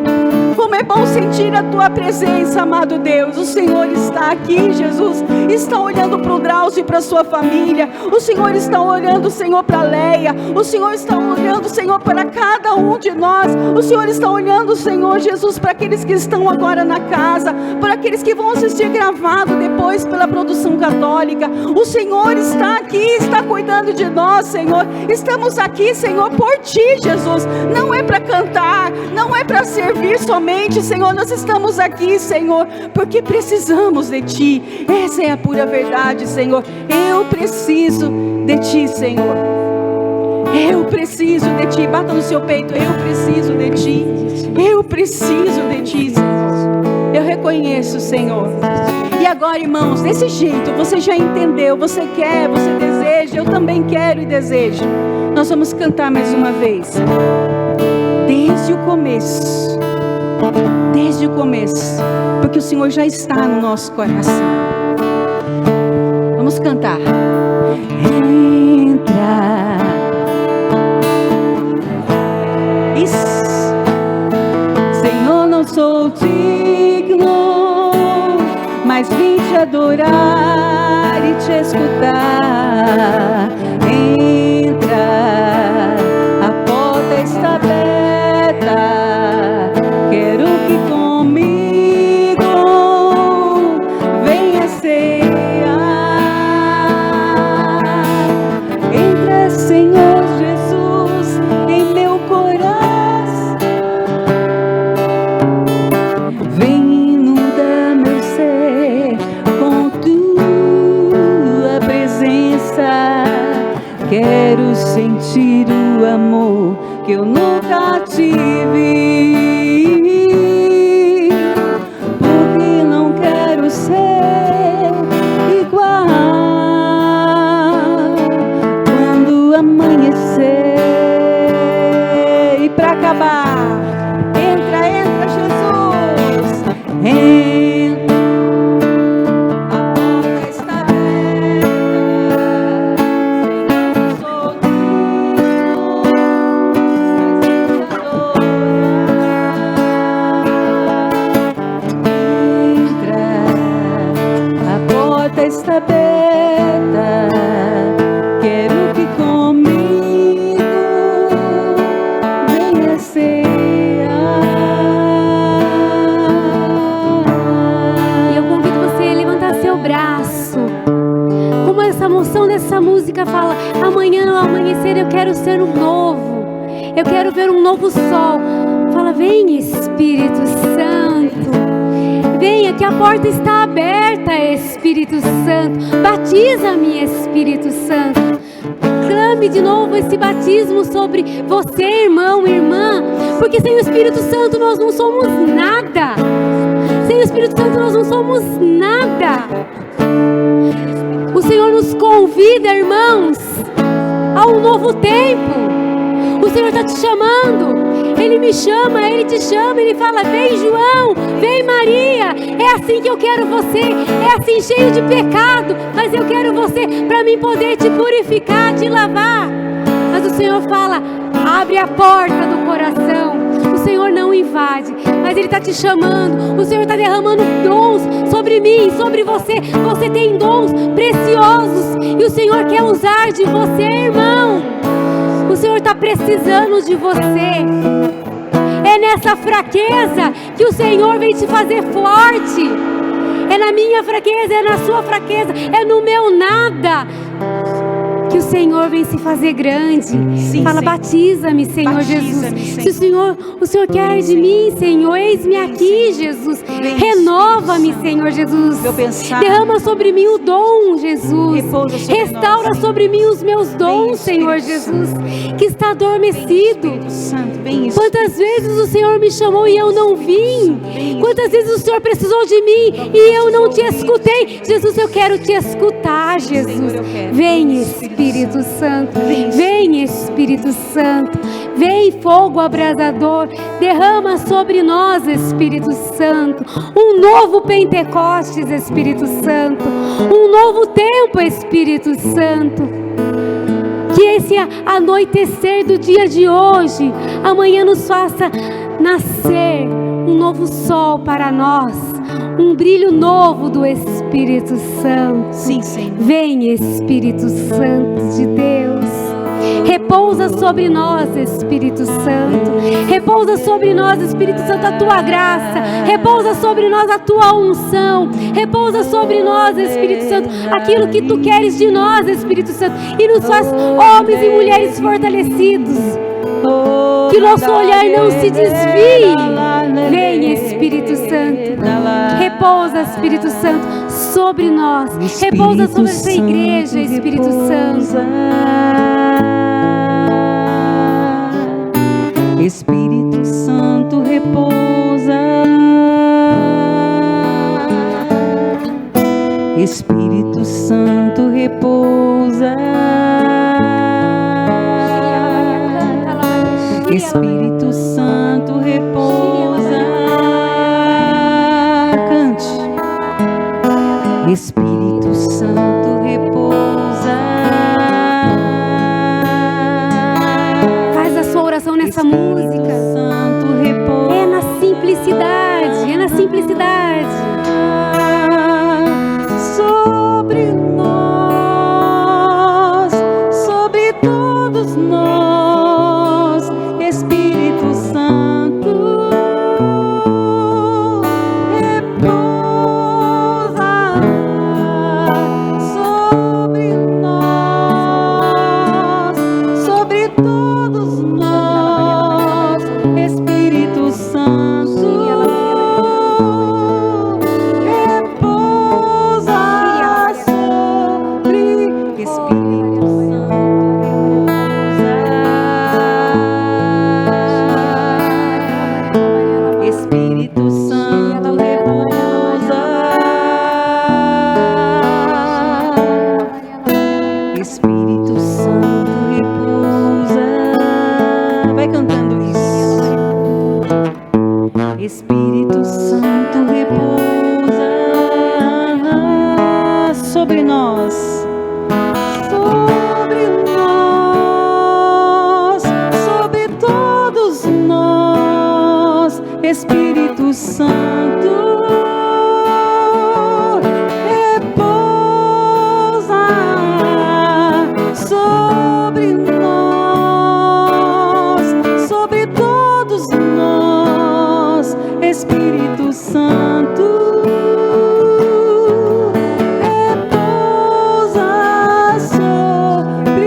Como é bom sentir a Tua presença, amado Deus. O Senhor está aqui, Jesus. Está olhando para o Drauzio e para a sua família. O Senhor está olhando, Senhor, para a Leia. O Senhor está olhando, Senhor, para cada um de nós. O Senhor está olhando, Senhor Jesus, para aqueles que estão agora na casa, para aqueles que vão assistir gravado depois pela produção católica. O Senhor está aqui, está cuidando de nós, Senhor. Estamos aqui, Senhor, por Ti, Jesus. Não é para cantar, não é para servir somente, Senhor. Nós estamos aqui, Senhor, porque precisamos de Ti. Essa é a pura verdade, Senhor. Eu preciso de Ti, Senhor. Eu preciso de Ti. Bata no seu peito: eu preciso de Ti. Eu preciso de Ti, Senhor. Eu reconheço, Senhor. E agora, irmãos, desse jeito, você já entendeu, você quer, você deseja, eu também quero e desejo. Nós vamos cantar mais uma vez. Desde o começo. Desde o começo. Porque o Senhor já está no nosso coração. Vamos cantar. Entra. Isso. Senhor, não sou digno, mas vim te adorar. te escutar. Entra, a porta está aberta. Quero que comigo venha cear. Entra, Senhor Jesus, em meu coração. Vem inundar meu ser com tua presença. Quero sentir o amor que eu nunca tive, porque não quero ser igual quando amanhecer. E pra acabar, entra, entra, Jesus, entra, a porta está aberta. Senhor, sou digno, mas eu te adorar. Entra, a porta está aberta. Quero que comigo venha cear. E eu convido você a levantar seu braço. Como essa moção dessa música fala, amanhã ao amanhecer eu quero ser um novo. Eu quero ver um novo sol. Fala, vem Espírito Santo. Venha que a porta está aberta, Espírito Santo. Batiza-me, Espírito Santo. Clame de novo esse batismo sobre você, irmão, irmã. Porque sem o Espírito Santo nós não somos nada. Sem o Espírito Santo nós não somos nada. O Senhor nos convida, irmãos, a um novo tempo. O Senhor está te chamando. Ele me chama, Ele te chama. Ele fala, vem João, vem Maria. É assim que eu quero você. É assim, cheio de pecado, mas eu quero você para mim poder te purificar, te lavar. Mas o Senhor fala, abre a porta do coração. O Senhor não invade, mas Ele está te chamando. O Senhor está derramando dons sobre mim, sobre você. Você tem dons preciosos e o Senhor quer usar de você, irmão. O Senhor está precisando de você. É nessa fraqueza que o Senhor vem te fazer forte. É na minha fraqueza, é na sua fraqueza, é no meu nada que o Senhor vem se fazer grande. Sim, fala, Senhor. batiza-me, Senhor Batiza-me, Jesus. Senhor. Se o Senhor quer de mim, Senhor, eis-me aqui, Jesus. Vem, Renova-me, Espírito Senhor Jesus. Meu pensar. Derrama sobre mim o dom, Jesus. Repousa sobre Restaura nós. sobre mim os meus dons, Vem, Senhor Espírito Jesus, que está adormecido. Espírito Santo, vem, Quantas vezes o Senhor me chamou e eu não vim? Vem, Quantas vezes o Senhor precisou de mim e eu não te escutei? Jesus, eu quero te escutar, Jesus. Senhor, eu quero. Vem, Espírito Santo. Vem, Vem, Espírito Santo. Vem, fogo abrasador. Derrama sobre nós, Espírito Santo. Um novo Pentecostes, Espírito Santo. Um novo tempo, Espírito Santo. Que esse anoitecer do dia de hoje, amanhã nos faça nascer um novo sol para nós, um brilho novo do Espírito Santo. Sim, Senhor. Vem, Espírito Santo de Deus. Repousa sobre nós, Espírito Santo. Repousa sobre nós, Espírito Santo, a tua graça. Repousa sobre nós a tua unção. Repousa sobre nós, Espírito Santo, aquilo que tu queres de nós, Espírito Santo. E nos faz homens e mulheres fortalecidos. Que nosso olhar não se desvie. Vem, Espírito Santo. Repousa, Espírito Santo, sobre nós. Repousa sobre essa igreja, Espírito Santo. Espírito Santo, repousa. Espírito Santo, repousa. Espírito Santo, repousa. Cante. Espírito Santo, repousa. Faz a sua oração nessa música. Santo, repousa. É na simplicidade, é na simplicidade. Sobre nós. Espírito Santo repousa sobre nós, sobre todos nós. Espírito Santo repousa sobre nós, sobre todos nós. Espírito Santo repousa sobre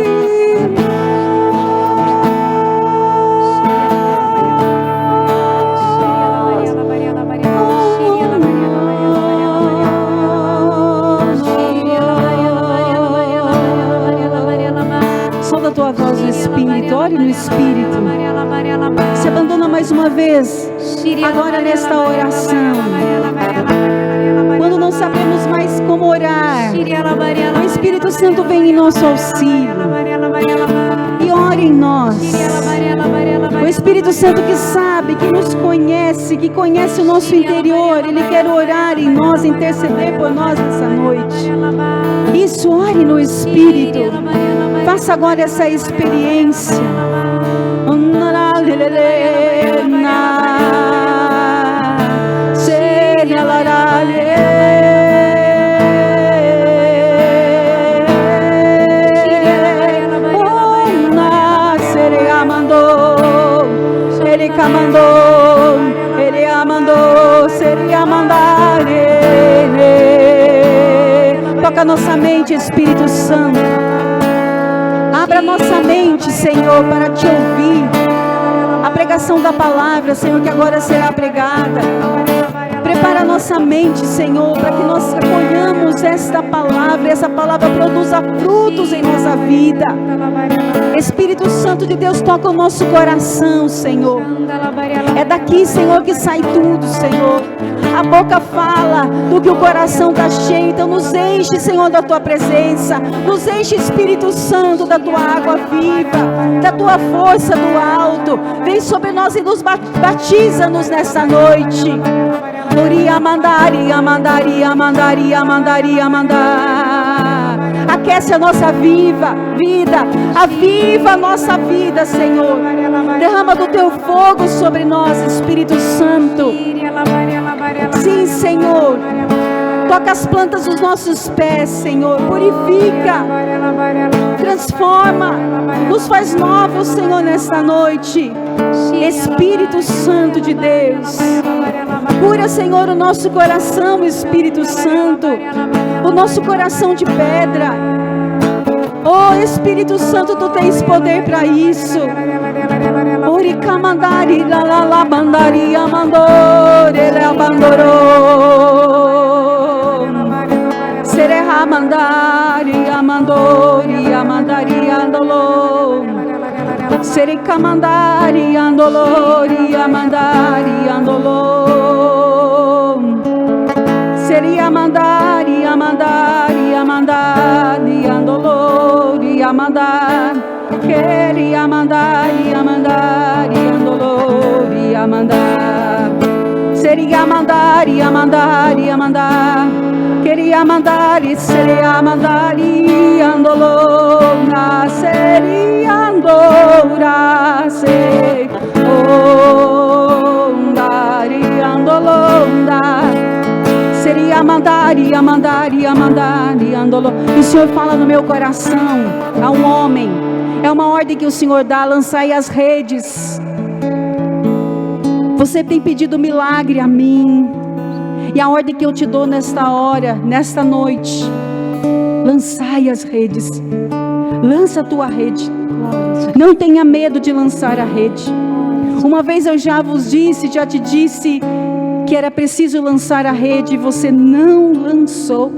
nós. Solta a tua voz no Espírito, ore no Espírito. Se abandona mais uma vez, agora nesta oração. Quando não sabemos mais como orar, o Espírito Santo vem em nosso auxílio e ora em nós. O Espírito Santo que sabe, que nos conhece, que conhece o nosso interior, Ele quer orar em nós, interceder por nós nessa noite. Isso, ore no Espírito. Faça agora essa experiência. Ele amandou, seria mandar. Toca nossa mente, Espírito Santo. Abra nossa mente, Senhor, para te ouvir. A pregação da palavra, Senhor, que agora será pregada. Prepara nossa mente, Senhor, para que nós acolhamos esta palavra e essa palavra produza frutos em nossa vida. Espírito Santo de Deus, toca o nosso coração, Senhor. É daqui, Senhor, que sai tudo, Senhor. A boca fala do que o coração está cheio. Então nos enche, Senhor, da tua presença. Nos enche, Espírito Santo, da tua água viva, da tua força do alto. Vem sobre nós e nos batiza-nos nessa noite. Aquece a nossa vida, aviva a nossa vida, Senhor. Derrama do teu fogo sobre nós, Espírito Santo. Sim, Senhor. Toca as plantas dos nossos pés, Senhor. Purifica, transforma, nos faz novos, Senhor, nesta noite. Espírito Santo de Deus, cura, Senhor, o nosso coração, Espírito Santo, o nosso coração de pedra. Oh, Espírito Santo, tu tens poder para isso. Oricamandari, lalabandari, amandore, ele abandorou. Serehamandari, amandori, amandari, andolou. Sericamandari, andolori, amandari, andolou. Seria mandari, amandari, amandari, andolori, amandar. Queria mandari, amandari, andolori, amandar. Seria mandari, amandari, amandar. Queria mandari, seria mandari, andolora, seria andora, se ondari, andolora. Seria mandari, amandari, amandari, andolora. E o Senhor fala no meu coração a um homem. É uma ordem que o Senhor dá, lançai as redes. Você tem pedido milagre a mim. E a ordem que eu te dou nesta hora, nesta noite: lançai as redes. Lança a tua rede. Não tenha medo de lançar a rede. Uma vez eu já te disse que era preciso lançar a rede e você não lançou.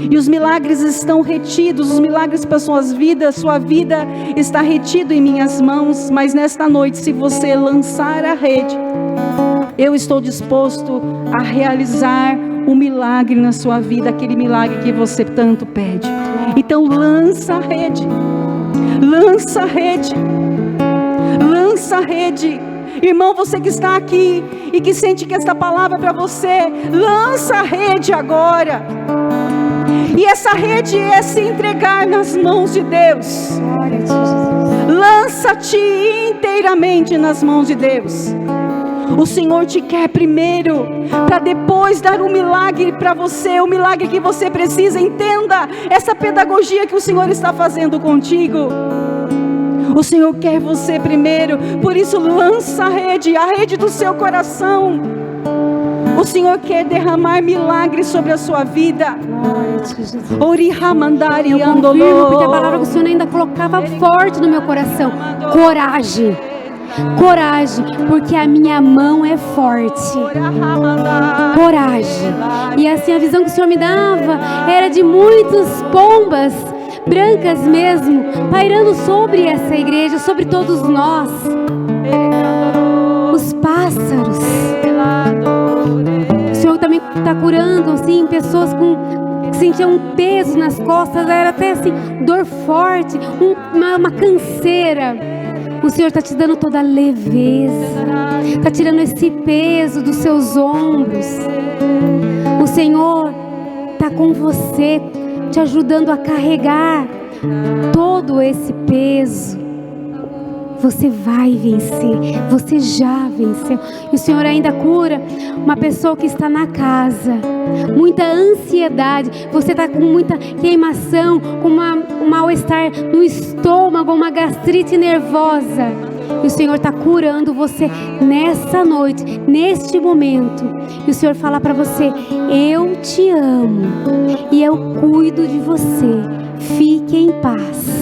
E os milagres estão retidos, os milagres para sua vida está retido em minhas mãos. Mas nesta noite, se você lançar a rede, eu estou disposto a realizar um milagre na sua vida, aquele milagre que você tanto pede. Então lança a rede, lança a rede, lança a rede. Irmão, você que está aqui e que sente que esta palavra é para você, lança a rede agora. E essa rede é se entregar nas mãos de Deus. Lança-te inteiramente nas mãos de Deus. O Senhor te quer primeiro, para depois dar um milagre para você, o milagre que você precisa. Entenda essa pedagogia que o Senhor está fazendo contigo. O Senhor quer você primeiro, por isso lança a rede do seu coração. O Senhor quer derramar milagres sobre a sua vida. Eu confirmo, porque a palavra que o Senhor ainda colocava forte no meu coração: coragem, coragem, porque a minha mão é forte. Coragem. E assim, a visão que o Senhor me dava era de muitas pombas brancas mesmo, pairando sobre essa igreja, sobre todos nós. Os pássaros. O Senhor também está curando, assim, pessoas que sentiam um peso nas costas, era até assim, dor forte, uma canseira. O Senhor está te dando toda a leveza, está tirando esse peso dos seus ombros. O Senhor está com você, te ajudando a carregar todo esse peso. Você vai vencer, você já venceu. E o Senhor ainda cura uma pessoa que está na casa, muita ansiedade, você está com muita queimação, com um mal-estar no estômago, uma gastrite nervosa. E o Senhor está curando você nessa noite, neste momento. E o Senhor fala para você: eu te amo e eu cuido de você. Fique em paz.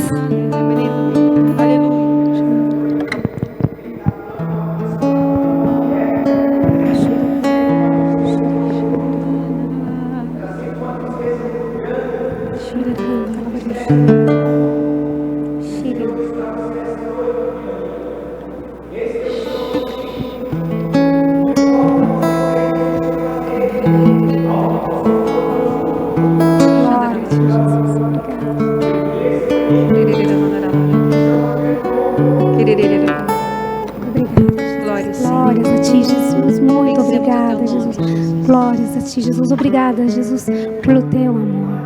Glórias a ti, Jesus. Muito obrigada, Jesus. Glórias a ti, Jesus. Obrigada, Jesus, pelo teu amor.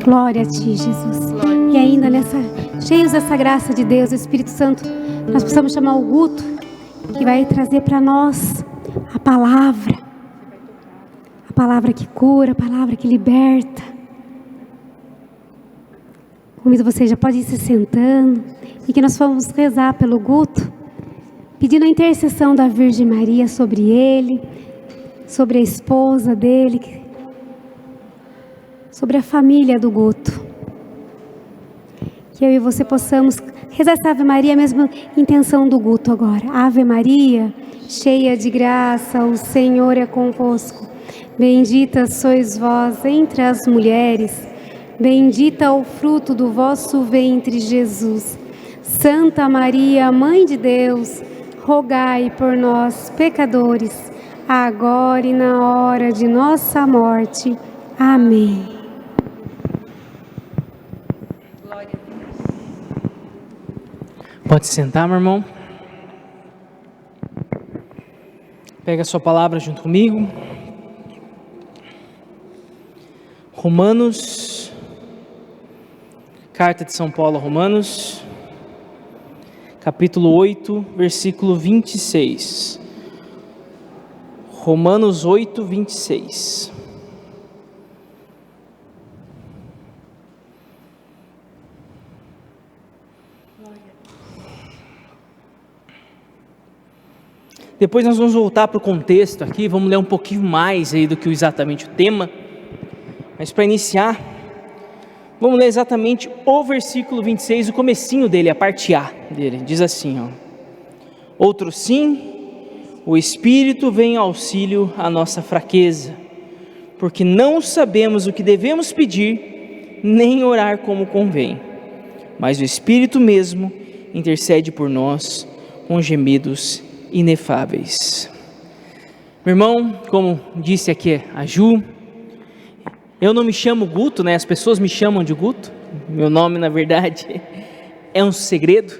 Glória a ti, Jesus. E ainda cheios dessa graça de Deus, Espírito Santo, nós precisamos chamar o Guto, que vai trazer para nós a palavra que cura, a palavra que liberta. Convido vocês, já podem ir se sentando, e que nós vamos rezar pelo Guto, pedindo a intercessão da Virgem Maria sobre ele, sobre a esposa dele, sobre a família do Guto. Que eu e você possamos rezar essa Ave Maria, a mesma intenção do Guto agora. Ave Maria, cheia de graça, o Senhor é convosco. Bendita sois vós entre as mulheres, bendita é o fruto do vosso ventre, Jesus. Santa Maria, Mãe de Deus, rogai por nós, pecadores, agora e na hora de nossa morte. Amém. Pode sentar, meu irmão. Pega a sua palavra junto comigo. Romanos, Carta de São Paulo a Romanos, capítulo 8, versículo 26. Romanos 8, 26. Depois nós vamos voltar para o contexto aqui, vamos ler um pouquinho mais aí do que exatamente o tema. Mas para iniciar, vamos ler exatamente o versículo 26, o comecinho dele, a parte A dele. Diz assim, ó: outro sim, o Espírito vem em auxílio à nossa fraqueza, porque não sabemos o que devemos pedir, nem orar como convém. Mas o Espírito mesmo intercede por nós com gemidos inefáveis. Meu irmão, como disse aqui a Ju, eu não me chamo Guto, né? As pessoas me chamam de Guto. Meu nome, na verdade, é um segredo,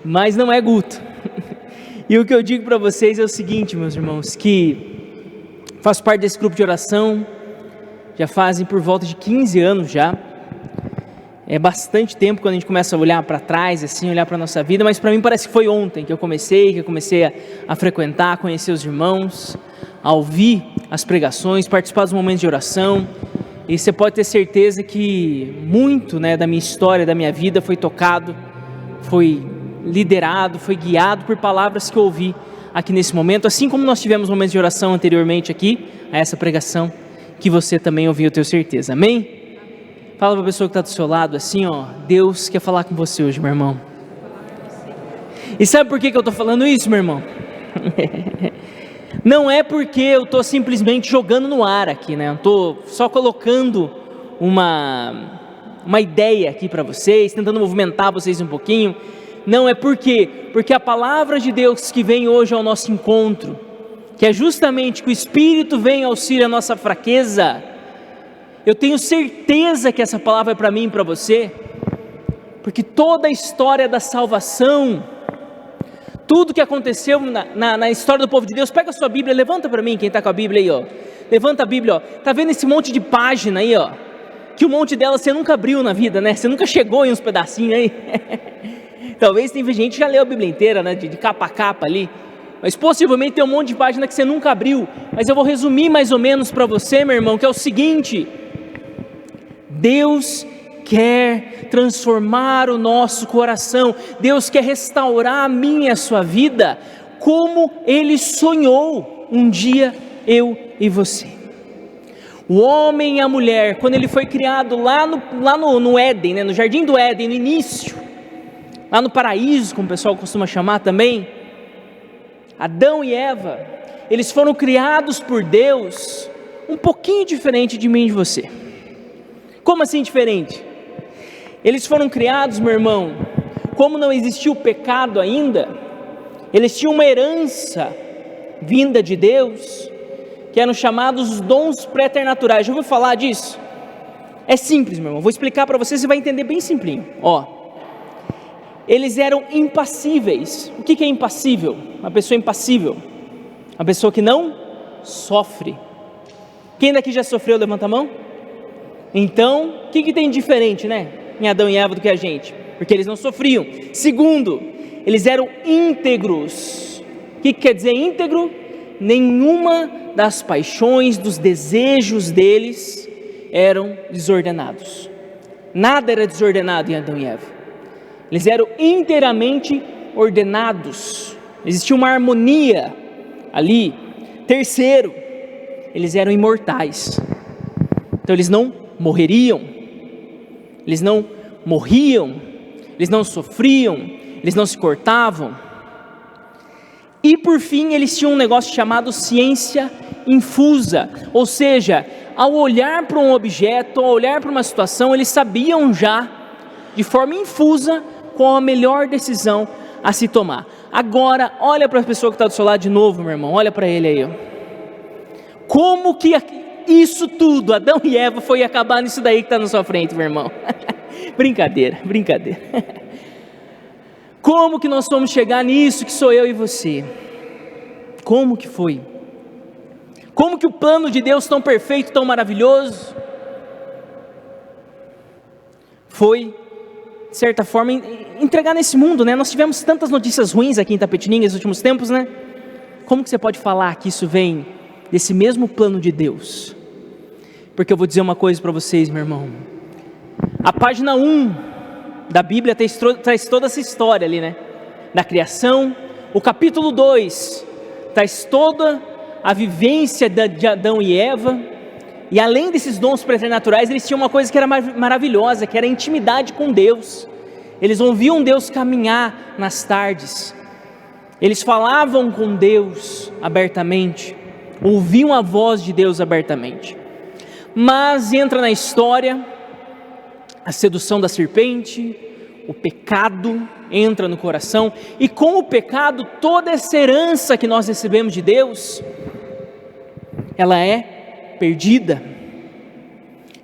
mas não é Guto. E o que eu digo para vocês é o seguinte, meus irmãos, que faço parte desse grupo de oração, já fazem por volta de 15 anos já. É bastante tempo quando a gente começa a olhar para trás, assim, olhar para a nossa vida, mas para mim parece que foi ontem que eu comecei a frequentar, a conhecer os irmãos, a ouvir as pregações, participar dos momentos de oração. E você pode ter certeza que muito, né, da minha história, da minha vida foi tocado, foi liderado, foi guiado por palavras que eu ouvi aqui nesse momento, assim como nós tivemos momentos de oração anteriormente aqui, a essa pregação, que você também ouviu, eu tenho certeza. Amém? Fala para a pessoa que está do seu lado assim, ó: Deus quer falar com você hoje, meu irmão. E sabe por que eu estou falando isso, meu irmão? Não é porque eu estou simplesmente jogando no ar aqui, né? Eu estou só colocando uma ideia aqui para vocês, tentando movimentar vocês um pouquinho. Não, é porque a palavra de Deus que vem hoje ao nosso encontro, que é justamente que o Espírito vem auxílio à nossa fraqueza, eu tenho certeza que essa palavra é para mim e para você, porque toda a história da salvação, tudo que aconteceu na história do povo de Deus, pega a sua Bíblia, levanta para mim, quem está com a Bíblia aí, ó, levanta a Bíblia, ó, tá vendo esse monte de página aí, ó, que um monte delas você nunca abriu na vida, né, você nunca chegou em uns pedacinhos aí, talvez tem gente que já leu a Bíblia inteira, né, de capa a capa ali, mas possivelmente tem um monte de página que você nunca abriu, mas eu vou resumir mais ou menos para você, meu irmão, que é o seguinte: Deus quer transformar o nosso coração, Deus quer restaurar a minha e a sua vida, como Ele sonhou um dia eu e você. O homem e a mulher, quando ele foi criado lá no Éden, né, no Jardim do Éden, no início, lá no paraíso, como o pessoal costuma chamar também, Adão e Eva, eles foram criados por Deus um pouquinho diferente de mim e de você. Como assim diferente? Eles foram criados, meu irmão, como não existia o pecado ainda, eles tinham uma herança vinda de Deus, que eram chamados dons preternaturais. Já ouviu falar disso? É simples, meu irmão, vou explicar para você, você vai entender bem simplinho. Ó, eles eram impassíveis. O que é impassível? Uma pessoa impassível, uma pessoa que não sofre. Quem daqui já sofreu, levanta a mão. Então, o que tem de diferente, né, em Adão e Eva do que a gente? Porque eles não sofriam. Segundo, eles eram íntegros. O que quer dizer íntegro? Nenhuma das paixões, dos desejos deles eram desordenados. Nada era desordenado em Adão e Eva. Eles eram inteiramente ordenados. Existia uma harmonia ali. Terceiro, eles eram imortais. Então eles não morreriam, eles não morriam, eles não sofriam, eles não se cortavam. E por fim, eles tinham um negócio chamado ciência infusa, ou seja, ao olhar para um objeto, ao olhar para uma situação, eles sabiam já, de forma infusa, qual a melhor decisão a se tomar. Agora, olha para a pessoa que está do seu lado de novo, meu irmão, olha para ele aí, ó. Como que isso tudo, Adão e Eva, foi acabar nisso daí que está na sua frente, meu irmão? Brincadeira. Como que nós vamos chegar nisso que sou eu e você? Como que foi? Como que o plano de Deus tão perfeito, tão maravilhoso? foi, de certa forma, entregar nesse mundo, né? Nós tivemos tantas notícias ruins aqui em Itapetininga nos últimos tempos, né? Como que você pode falar que isso vem desse mesmo plano de Deus? Porque eu vou dizer uma coisa para vocês, meu irmão. A página 1 da Bíblia traz toda essa história ali, né? Da criação. O capítulo 2 traz toda a vivência de Adão e Eva. E além desses dons preternaturais, eles tinham uma coisa que era maravilhosa, que era a intimidade com Deus. Eles ouviam Deus caminhar nas tardes. Eles falavam com Deus abertamente, ouviam a voz de Deus abertamente. Mas entra na história a sedução da serpente, o pecado entra no coração, e com o pecado, toda essa herança que nós recebemos de Deus, ela é perdida.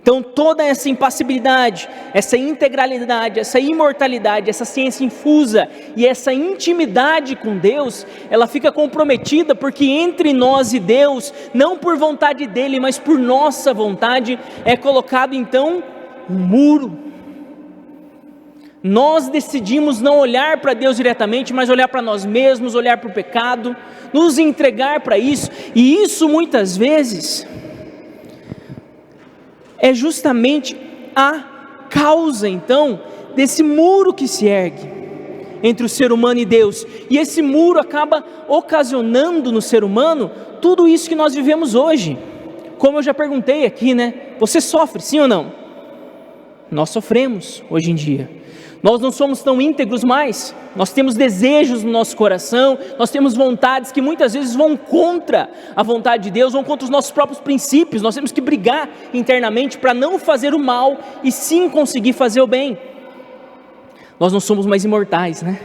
Então toda essa impassibilidade, essa integralidade, essa imortalidade, essa ciência infusa e essa intimidade com Deus, ela fica comprometida, porque entre nós e Deus, não por vontade dele, mas por nossa vontade, é colocado então um muro. Nós decidimos não olhar para Deus diretamente, mas olhar para nós mesmos, olhar para o pecado, nos entregar para isso, e isso muitas vezes é justamente a causa então desse muro que se ergue entre o ser humano e Deus, e esse muro acaba ocasionando no ser humano tudo isso que nós vivemos hoje. Como eu já perguntei aqui, né? Você sofre, sim ou não? Nós sofremos hoje em dia. Nós não somos tão íntegros mais, nós temos desejos no nosso coração, nós temos vontades que muitas vezes vão contra a vontade de Deus, vão contra os nossos próprios princípios. Nós temos que brigar internamente para não fazer o mal e sim conseguir fazer o bem. Nós não somos mais imortais, né?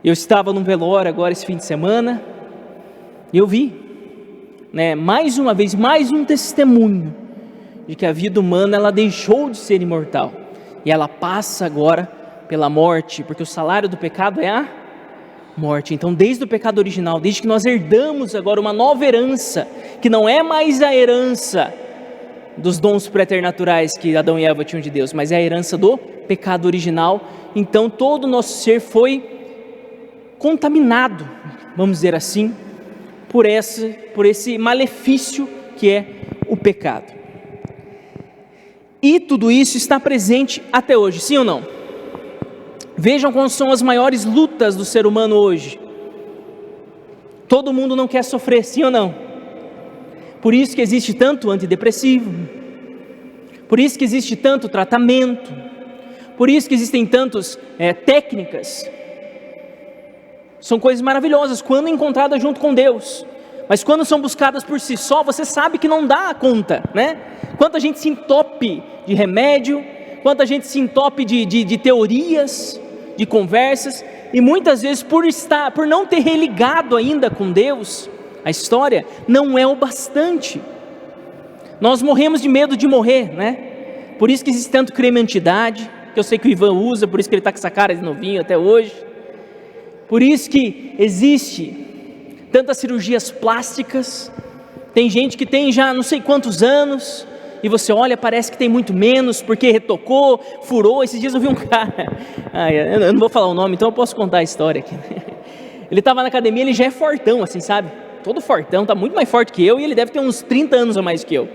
Eu estava num velório agora esse fim de semana, e eu vi, né, mais uma vez, mais um testemunho de que a vida humana, ela deixou de ser imortal. E ela passa agora pela morte, porque o salário do pecado é a morte. Então desde o pecado original, desde que nós herdamos agora uma nova herança, que não é mais a herança dos dons preternaturais que Adão e Eva tinham de Deus, mas é a herança do pecado original. Então todo o nosso ser foi contaminado, vamos dizer assim, por esse malefício que é o pecado. E tudo isso está presente até hoje, sim ou não? Vejam quais são as maiores lutas do ser humano hoje. Todo mundo não quer sofrer, sim ou não? Por isso que existe tanto antidepressivo, por isso que existe tanto tratamento, por isso que existem tantas técnicas. São coisas maravilhosas quando encontradas junto com Deus. Mas quando são buscadas por si só, você sabe que não dá conta, né? Quanta gente se entope de remédio, quanta gente se entope de teorias, de conversas, e muitas vezes por não ter religado ainda com Deus, a história não é o bastante. Nós morremos de medo de morrer, né? Por isso que existe tanto creme anti-idade, que eu sei que o Ivan usa, por isso que ele está com essa cara de novinho até hoje. Por isso que existe tantas cirurgias plásticas. Tem gente que tem já não sei quantos anos, e você olha, parece que tem muito menos, porque retocou, furou. Esses dias eu vi um cara, eu não vou falar o nome, então eu posso contar a história aqui. Ele estava na academia, ele já é fortão, assim, sabe? Todo fortão, está muito mais forte que eu, e ele deve ter uns 30 anos a mais que eu.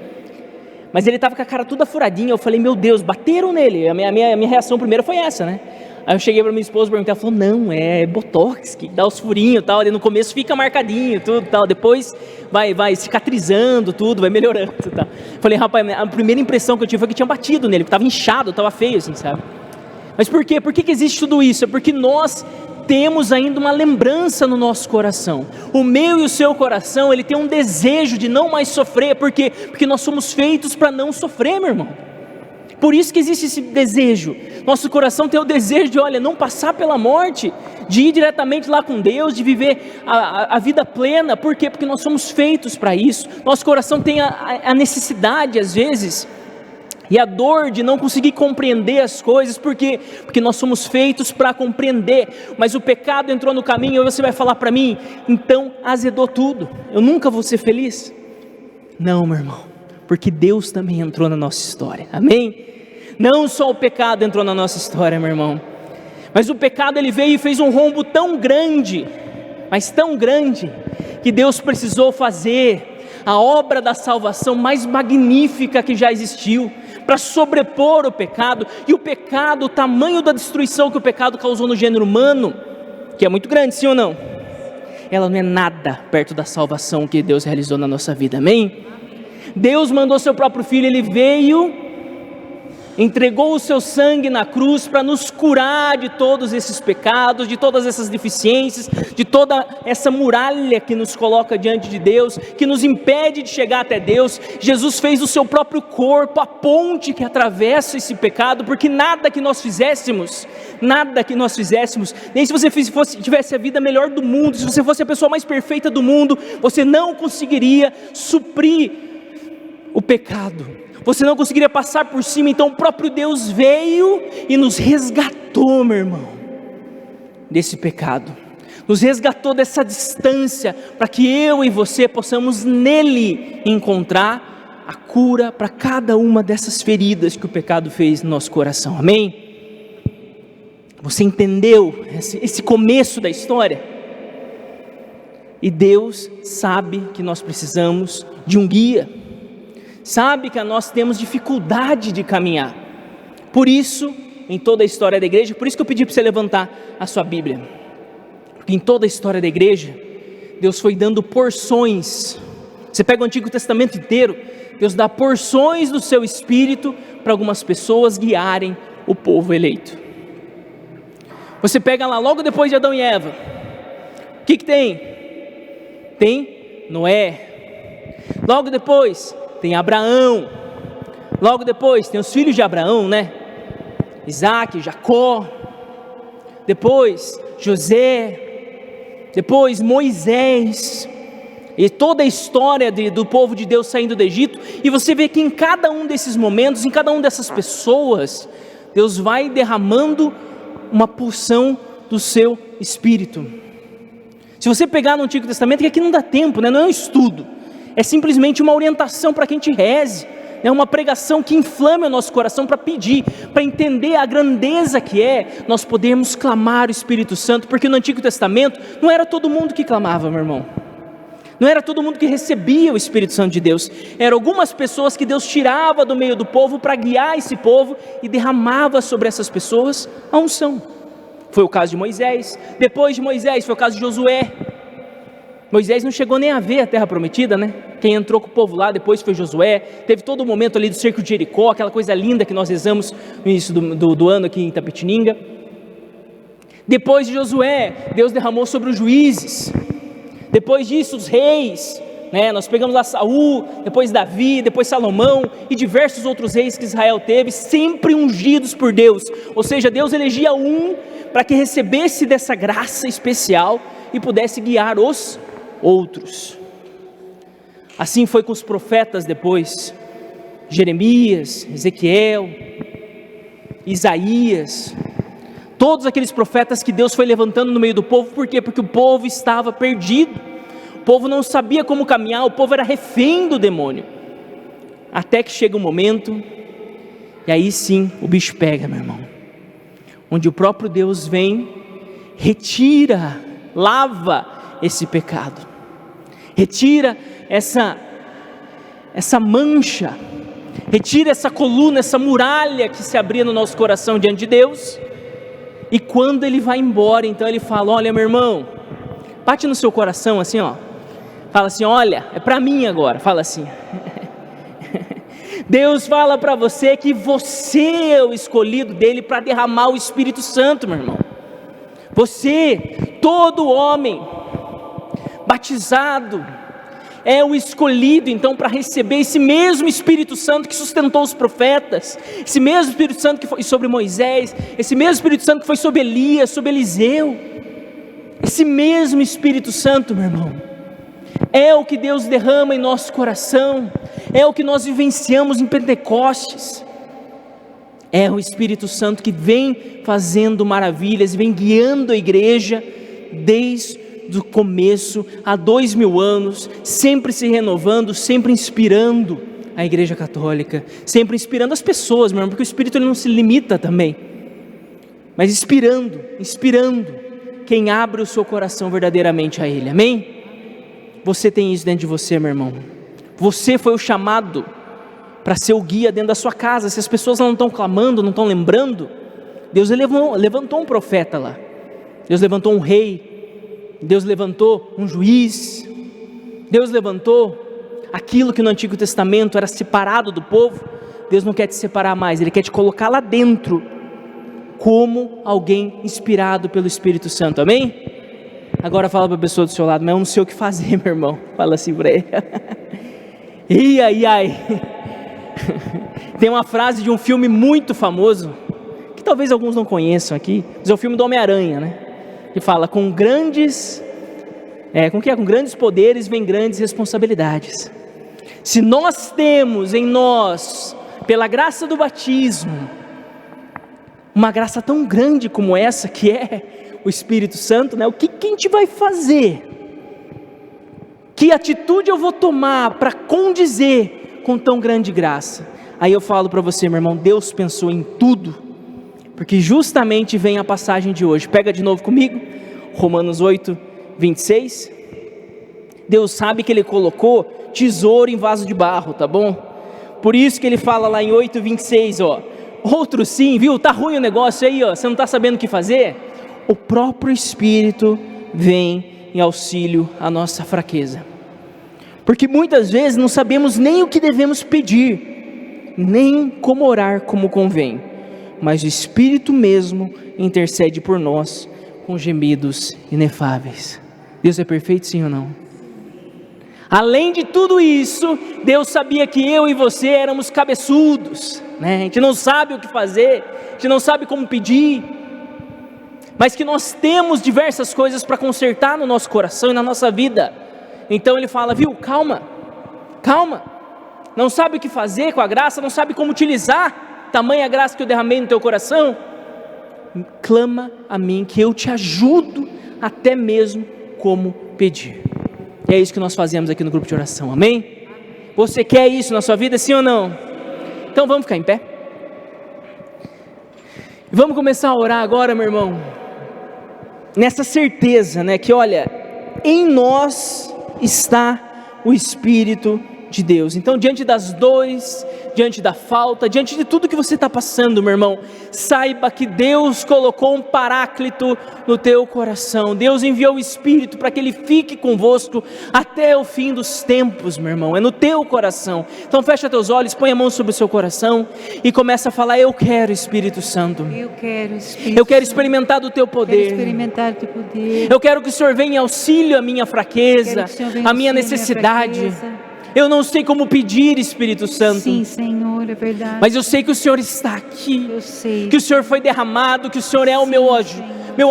Mas ele estava com a cara toda furadinha. Eu falei, meu Deus, bateram nele. A minha reação primeira foi essa, né? Aí eu cheguei para minha esposa, perguntei, ela falou, não, é botox, que dá os furinhos e tal, ali no começo fica marcadinho, tudo tal, depois vai cicatrizando tudo, vai melhorando e tal. Falei, rapaz, a primeira impressão que eu tive foi que tinha batido nele, que estava inchado, estava feio assim, sabe? Mas por quê? Por que existe tudo isso? É porque nós temos ainda uma lembrança no nosso coração. O meu e o seu coração, ele tem um desejo de não mais sofrer. Por quê? Porque nós somos feitos para não sofrer, meu irmão. Por isso que existe esse desejo. Nosso coração tem o desejo de, olha, não passar pela morte, de ir diretamente lá com Deus, de viver a vida plena. Por quê? Porque nós somos feitos para isso. Nosso coração tem a necessidade, às vezes, e a dor de não conseguir compreender as coisas. Por quê? Porque nós somos feitos para compreender. Mas o pecado entrou no caminho, e você vai falar para mim, então azedou tudo, eu nunca vou ser feliz. Não, meu irmão, porque Deus também entrou na nossa história, amém? Não só o pecado entrou na nossa história, meu irmão, mas o pecado ele veio e fez um rombo tão grande, mas tão grande, que Deus precisou fazer a obra da salvação mais magnífica que já existiu, para sobrepor o pecado. E o pecado, o tamanho da destruição que o pecado causou no gênero humano, que é muito grande, sim ou não? Ela não é nada perto da salvação que Deus realizou na nossa vida, amém? Deus mandou seu próprio Filho, Ele veio, entregou o seu sangue na cruz para nos curar de todos esses pecados, de todas essas deficiências, de toda essa muralha que nos coloca diante de Deus, que nos impede de chegar até Deus. Jesus fez o seu próprio corpo, a ponte que atravessa esse pecado, porque nada que nós fizéssemos, nem se você tivesse a vida melhor do mundo, se você fosse a pessoa mais perfeita do mundo, você não conseguiria suprir o pecado, você não conseguiria passar por cima. Então o próprio Deus veio e nos resgatou, meu irmão, desse pecado, nos resgatou dessa distância, para que eu e você possamos nele encontrar a cura para cada uma dessas feridas que o pecado fez no nosso coração, amém? Você entendeu esse começo da história? E Deus sabe que nós precisamos de um guia, sabe que nós temos dificuldade de caminhar. Por isso, em toda a história da igreja, por isso que eu pedi para você levantar a sua Bíblia, porque em toda a história da igreja, Deus foi dando porções. Você pega o Antigo Testamento inteiro, Deus dá porções do seu Espírito para algumas pessoas guiarem o povo eleito. Você pega lá, logo depois de Adão e Eva, o que tem? Tem Noé. Logo depois tem Abraão. Logo depois tem os filhos de Abraão, né? Isaac, Jacó. Depois José. Depois Moisés. E toda a história do povo de Deus saindo do Egito. E você vê que em cada um desses momentos, em cada uma dessas pessoas, Deus vai derramando uma porção do seu Espírito. Se você pegar no Antigo Testamento, que aqui não dá tempo, né? Não é um estudo, é simplesmente uma orientação para que a gente reze, é uma pregação que inflame o nosso coração para pedir, para entender a grandeza que é nós podermos clamar o Espírito Santo, porque no Antigo Testamento não era todo mundo que clamava, meu irmão, não era todo mundo que recebia o Espírito Santo de Deus, eram algumas pessoas que Deus tirava do meio do povo para guiar esse povo e derramava sobre essas pessoas a unção. Foi o caso de Moisés. Depois de Moisés foi o caso de Josué. Moisés não chegou nem a ver a terra prometida, né? Quem entrou com o povo lá depois foi Josué. Teve todo o momento ali do cerco de Jericó, aquela coisa linda que nós rezamos no início do ano aqui em Itapetininga. Depois de Josué, Deus derramou sobre os juízes. Depois disso, os reis, né? Nós pegamos lá Saul, depois Davi, depois Salomão e diversos outros reis que Israel teve, sempre ungidos por Deus. Ou seja, Deus elegia um para que recebesse dessa graça especial e pudesse guiar os outros. Assim foi com os profetas depois, Jeremias, Ezequiel, Isaías, todos aqueles profetas que Deus foi levantando no meio do povo. Por quê? Porque o povo estava perdido, o povo não sabia como caminhar, o povo era refém do demônio, até que chega um momento, e aí sim o bicho pega, meu irmão, onde o próprio Deus vem, retira, lava esse pecado, retira essa mancha, retira essa coluna, essa muralha que se abria no nosso coração diante de Deus. E quando ele vai embora, então ele fala: olha, meu irmão, bate no seu coração assim, ó, fala assim: olha, é para mim agora, fala assim. Deus fala para você que você é o escolhido dele para derramar o Espírito Santo, meu irmão. Você, todo homem batizado, é o escolhido então para receber esse mesmo Espírito Santo que sustentou os profetas, esse mesmo Espírito Santo que foi sobre Moisés, esse mesmo Espírito Santo que foi sobre Elias, sobre Eliseu. Esse mesmo Espírito Santo, meu irmão, é o que Deus derrama em nosso coração, é o que nós vivenciamos em Pentecostes. É o Espírito Santo que vem fazendo maravilhas, vem guiando a igreja desde o começo, há 2000 anos, sempre se renovando, sempre inspirando a Igreja Católica, sempre inspirando as pessoas, meu irmão, porque o Espírito ele não se limita também, mas inspirando quem abre o seu coração verdadeiramente a Ele, amém? Você tem isso dentro de você, meu irmão. Você foi o chamado para ser o guia dentro da sua casa. Se as pessoas não estão clamando, não estão lembrando, Deus levantou um profeta lá, Deus levantou um rei, Deus levantou um juiz, Deus levantou aquilo que no Antigo Testamento era separado do povo. Deus não quer te separar mais, Ele quer te colocar lá dentro como alguém inspirado pelo Espírito Santo, amém? Agora fala para a pessoa do seu lado, mas eu não sei o que fazer, meu irmão. Fala assim para ele. Ai. Tem uma frase de um filme muito famoso, que talvez alguns não conheçam aqui, mas é o filme do Homem-Aranha, né? Que fala, com grandes poderes vem grandes responsabilidades. Se nós temos em nós, pela graça do batismo, uma graça tão grande como essa, que é o Espírito Santo, né? O que a gente vai fazer? Que atitude eu vou tomar para condizer com tão grande graça? Aí eu falo para você, meu irmão, Deus pensou em tudo, porque justamente vem a passagem de hoje. Pega de novo comigo, Romanos 8, 26. Deus sabe que Ele colocou tesouro em vaso de barro, tá bom? Por isso que Ele fala lá em 8, 26, ó. Outro sim, viu? Tá ruim o negócio aí, ó. Você não está sabendo o que fazer? O próprio Espírito vem em auxílio à nossa fraqueza. Porque muitas vezes não sabemos nem o que devemos pedir, nem como orar como convém. Mas o Espírito mesmo intercede por nós com gemidos inefáveis. Deus é perfeito, sim ou não? Além de tudo isso, Deus sabia que eu e você éramos cabeçudos, né? A gente não sabe o que fazer, a gente não sabe como pedir, mas que nós temos diversas coisas para consertar no nosso coração e na nossa vida. Então Ele fala, viu, calma, não sabe o que fazer com a graça, não sabe como utilizar tamanha graça que eu derramei no teu coração? Clama a mim que eu te ajudo até mesmo como pedir. E é isso que nós fazemos aqui no grupo de oração, amém? Você quer isso na sua vida, sim ou não? Então vamos ficar em pé. Vamos começar a orar agora, meu irmão, nessa certeza, né, que olha, em nós está o Espírito de Deus. Então, diante das dores, diante da falta, diante de tudo que você está passando, meu irmão, saiba que Deus colocou um paráclito no teu coração. Deus enviou o Espírito para que Ele fique convosco até o fim dos tempos, meu irmão. É no teu coração. Então fecha teus olhos, põe a mão sobre o seu coração e começa a falar, eu quero Espírito Santo. Eu quero experimentar do teu poder. Eu quero que o Senhor venha em auxílio à minha fraqueza, à minha necessidade. Eu não sei como pedir, Espírito Santo. Sim, Senhor, é verdade. Mas eu sei que o Senhor está aqui. Eu sei. Que o Senhor foi derramado, que o Senhor é o meu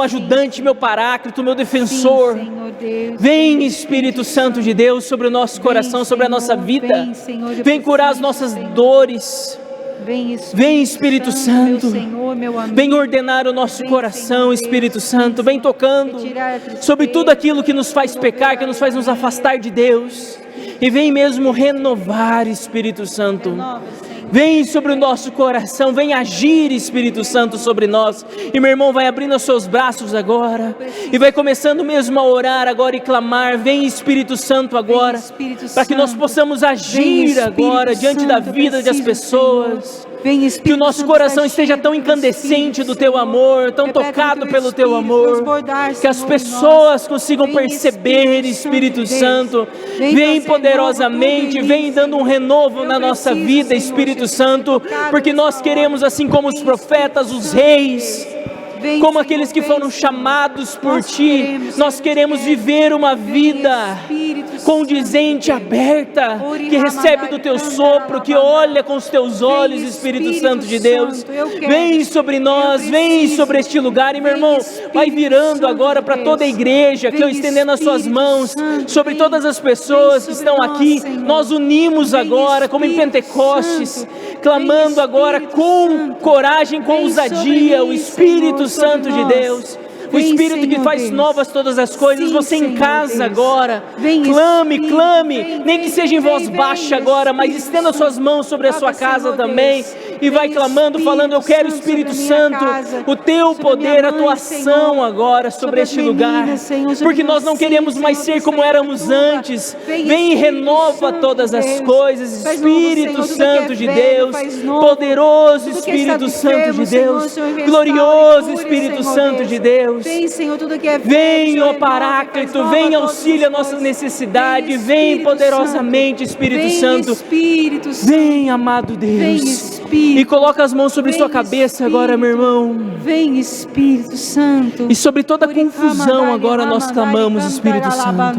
ajudante, meu paráclito, meu defensor. Sim, Senhor Deus. Vem, Espírito Santo de Deus, sobre o nosso coração, sobre a nossa vida. Vem, Senhor, vem curar as nossas dores. Vem, Espírito Santo. Meu Senhor, meu amigo. Vem ordenar o nosso coração, Espírito Santo. Vem tocando sobre tudo aquilo que nos faz pecar, que nos faz nos afastar de Deus. E vem mesmo renovar, Espírito Santo. Vem sobre o nosso coração, vem agir, Espírito Santo, sobre nós. E meu irmão vai abrindo os seus braços agora e vai começando mesmo a orar agora e clamar. Vem, Espírito Santo, agora, para que nós possamos agir agora diante da vida das pessoas. Que o nosso coração esteja tão incandescente do teu amor, tão tocado pelo teu amor, que as pessoas consigam perceber, Espírito Santo. Vem poderosamente, vem dando um renovo na nossa vida, Espírito Santo, porque nós queremos, assim como os profetas, os reis, como aqueles que foram chamados por Ti, nós queremos viver uma vida condizente, aberta, que recebe do Teu sopro, que olha com os Teus olhos, Espírito Santo de Deus. Vem sobre nós, vem sobre este lugar. E meu irmão, vai virando agora para toda a igreja, que eu estendendo as suas mãos sobre todas as pessoas que estão aqui. Nós unimos agora, como em Pentecostes, clamando agora com coragem, com ousadia, o Espírito Santo de Deus. o Espírito que faz novas todas as coisas. Você em casa agora, clame, nem que seja em voz baixa agora, mas estenda suas mãos sobre a sua casa também, e vai clamando, falando: eu quero, Espírito Santo, o teu poder, a tua ação agora sobre este lugar, porque nós não queremos mais ser como éramos antes. Vem e renova todas as coisas, Espírito Santo de Deus, poderoso Espírito Santo de Deus, glorioso Espírito Santo de Deus. Vem, ó Paráclito, vem, auxilia a nossa necessidade, vem poderosamente, Espírito Santo. Vem, amado Deus, e coloca as mãos sobre sua cabeça agora, meu irmão. Vem, Espírito Santo. E sobre toda confusão agora nós clamamos, Espírito Santo.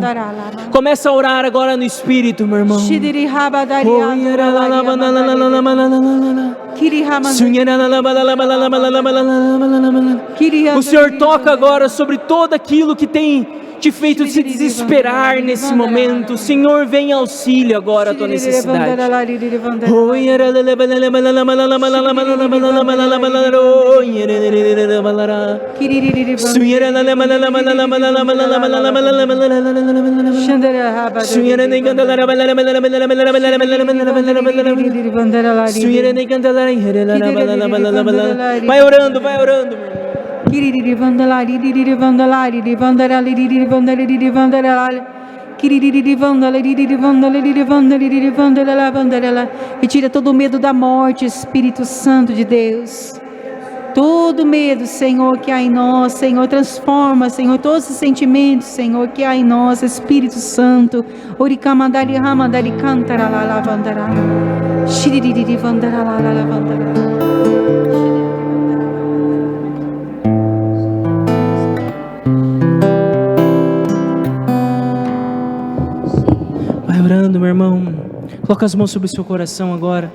Começa a orar agora no Espírito, meu irmão. O Senhor toca agora sobre todo aquilo que tem te feito se desesperar nesse momento. Senhor, vem auxílio agora a tua necessidade. Vai orando, vai orando. E tira todo o medo da morte, Espírito Santo de Deus. Todo medo, Senhor, que há em nós, Senhor, transforma, Senhor, todos os sentimentos, Senhor, que há em nós, Espírito Santo. Oricamandari ramadari cantarala lavandara. Shiriri vandara lavandara. Vai orando, meu irmão. Coloca as mãos sobre o seu coração agora.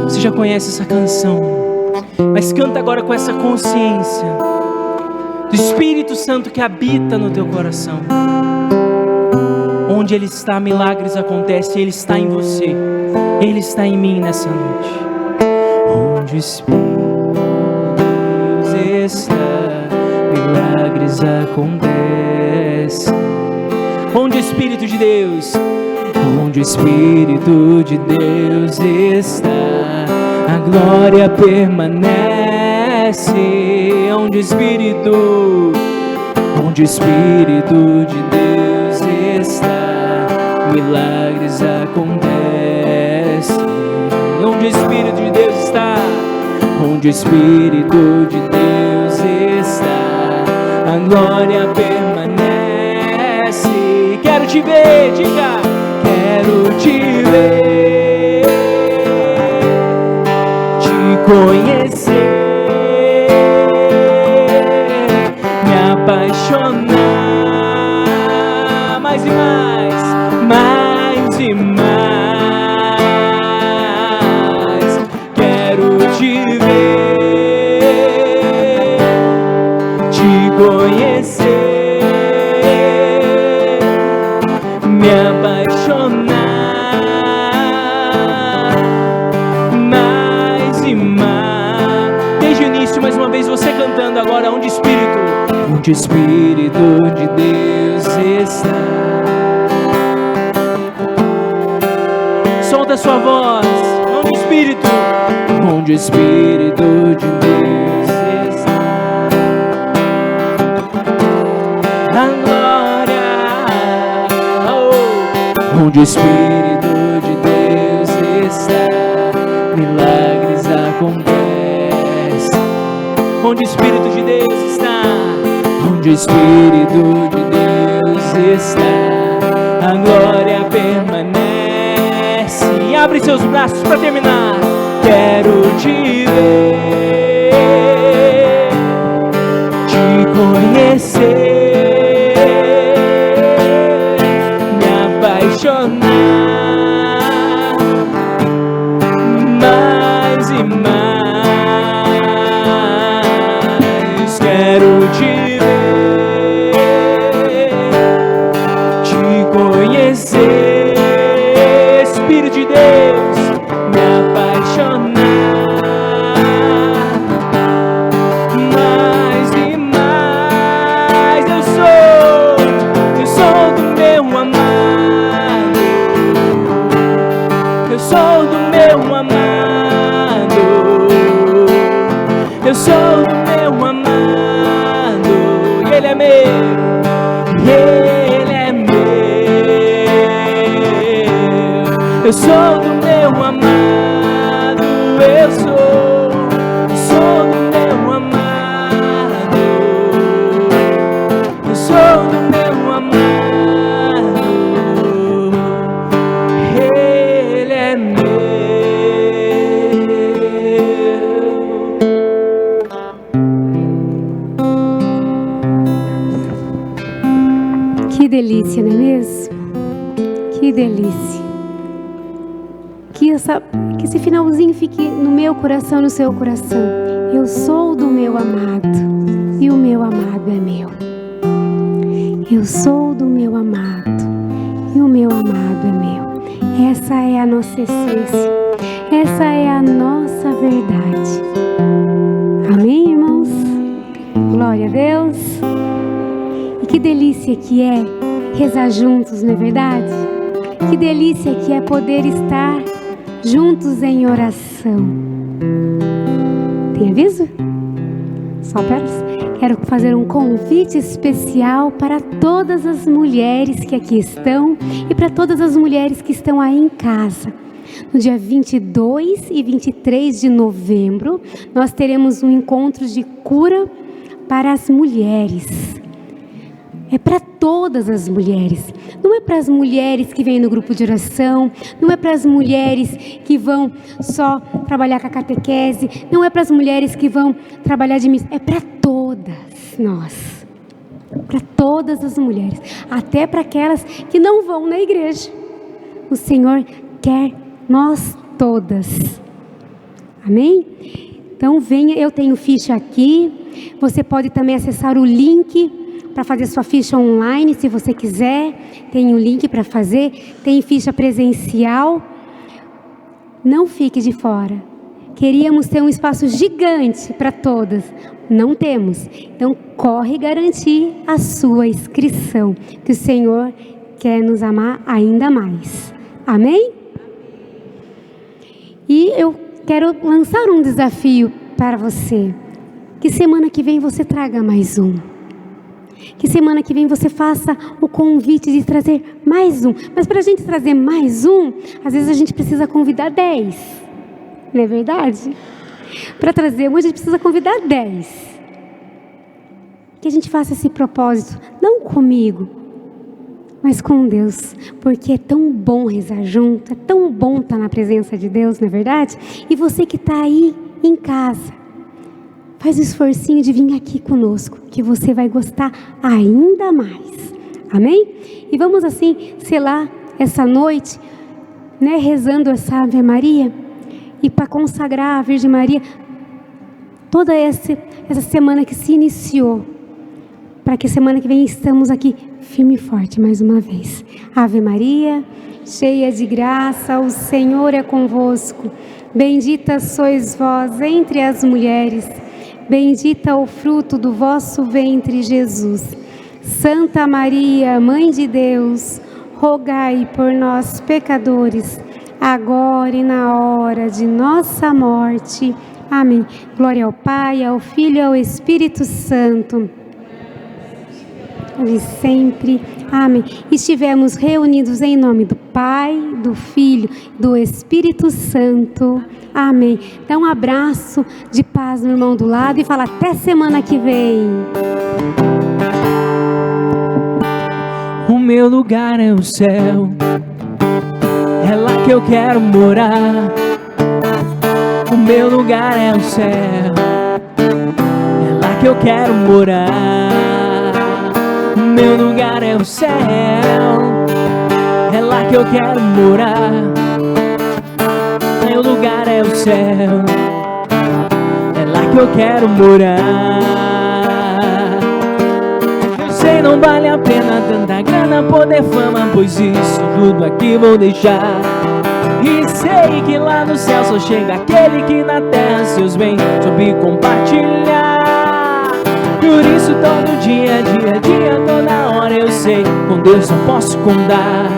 Você já conhece essa canção, mas canta agora com essa consciência do Espírito Santo que habita no teu coração. Onde Ele está, milagres acontecem. Ele está em você, Ele está em mim nessa noite. Onde o Espírito de Deus está, milagres acontecem. Onde o Espírito de Deus, onde o Espírito de Deus está, a glória permanece. Onde o Espírito de Deus está, milagres acontecem. Onde o Espírito de Deus está, onde o Espírito de Deus está, a glória permanece. Quero te ver, diga: quero te ver, te conhecer, me apaixonar mais e mais, mais e mais. Quero te ver, te conhecer, me apaixonar mais e mais. Desde o início, mais uma vez, você cantando agora: onde o Espírito de Deus está. Solta a sua voz. Onde o Espírito de Deus está, a glória. Onde o Espírito de Deus está, milagres acontecem. Onde o Espírito de Deus está, onde o Espírito de Deus está, a glória permanece. Abre seus braços para terminar. Quero te ver, te conhecer, me apaixonar mais e mais. Quero te ver, te conhecer, Espírito de Deus, me apaixonar Eu sou do meu amado, eu sou do meu amado, eu sou do meu amado, Ele é meu. Que delícia, não é mesmo? Que delícia. Que esse finalzinho fique no meu coração, no seu coração. Eu sou do meu amado e o meu amado é meu. Eu sou do meu amado e o meu amado é meu. Essa é a nossa essência. Essa é a nossa verdade. Amém, irmãos? Glória a Deus. E que delícia que é rezar juntos, não é verdade? Que delícia que é poder estar juntos em oração. Tem aviso? Só quero fazer um convite especial para todas as mulheres que aqui estão e para todas as mulheres que estão aí em casa. No dia 22 e 23 de novembro, nós teremos um encontro de cura para as mulheres. É para todas as mulheres. Não é para as mulheres que vêm no grupo de oração, não é para as mulheres que vão só trabalhar com a catequese, não é para as mulheres que vão trabalhar de missa, é para todas nós. Para todas as mulheres, até para aquelas que não vão na igreja. O Senhor quer nós todas. Amém? Então venha, eu tenho ficha aqui. Você pode também acessar o link para fazer sua ficha online, se você quiser. Tem um link para fazer. Tem ficha presencial. Não fique de fora. Queríamos ter um espaço gigante para todas. Não temos. Então, corre garantir a sua inscrição, que o Senhor quer nos amar ainda mais. Amém? E eu quero lançar um desafio para você. Que semana que vem você traga mais um. Que semana que vem você faça o convite de trazer mais um. Mas para a gente trazer mais um, às vezes a gente precisa convidar 10. Não é verdade? Para trazer um, a gente precisa convidar 10. Que a gente faça esse propósito, não comigo, mas com Deus. Porque é tão bom rezar junto, é tão bom estar na presença de Deus, não é verdade? E você que está aí em casa, faz o esforcinho de vir aqui conosco, que você vai gostar ainda mais. Amém? E vamos assim selar essa noite, né, rezando essa Ave Maria. E para consagrar a Virgem Maria, toda essa semana que se iniciou, para que semana que vem estamos aqui firme e forte mais uma vez. Ave Maria, cheia de graça, o Senhor é convosco. Bendita sois vós entre as mulheres. Bendita o fruto do vosso ventre, Jesus. Santa Maria, Mãe de Deus, rogai por nós, pecadores, agora e na hora de nossa morte. Amém. Glória ao Pai, ao Filho e ao Espírito Santo. E sempre. Amém. Estivemos reunidos em nome do Pai, do Filho, do Espírito Santo. Amém. Dá um abraço de paz no irmão do lado e fala até semana que vem. O meu lugar é o céu, é lá que eu quero morar. O meu lugar é o céu, é lá que eu quero morar. O meu lugar é o céu, é lá que eu quero morar. Meu lugar é o céu, é lá que eu quero morar. Eu sei, não vale a pena tanta grana, poder, fama, pois isso tudo aqui vou deixar. E sei que lá no céu só chega aquele que na terra seus bens soube compartilhar. Por isso todo dia, toda hora eu sei, com Deus eu posso contar.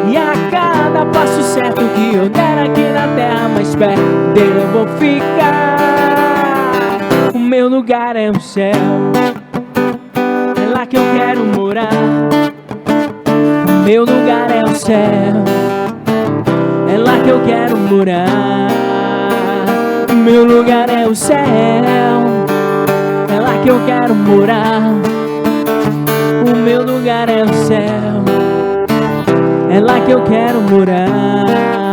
E a cada passo certo que eu der aqui na terra, mais perto dele eu vou ficar. O meu lugar é o céu, é lá que eu quero morar. O meu lugar é o céu, é é lá que eu quero morar. O meu lugar é o céu, é lá que eu quero morar. O meu lugar é o céu, é lá que eu quero morar.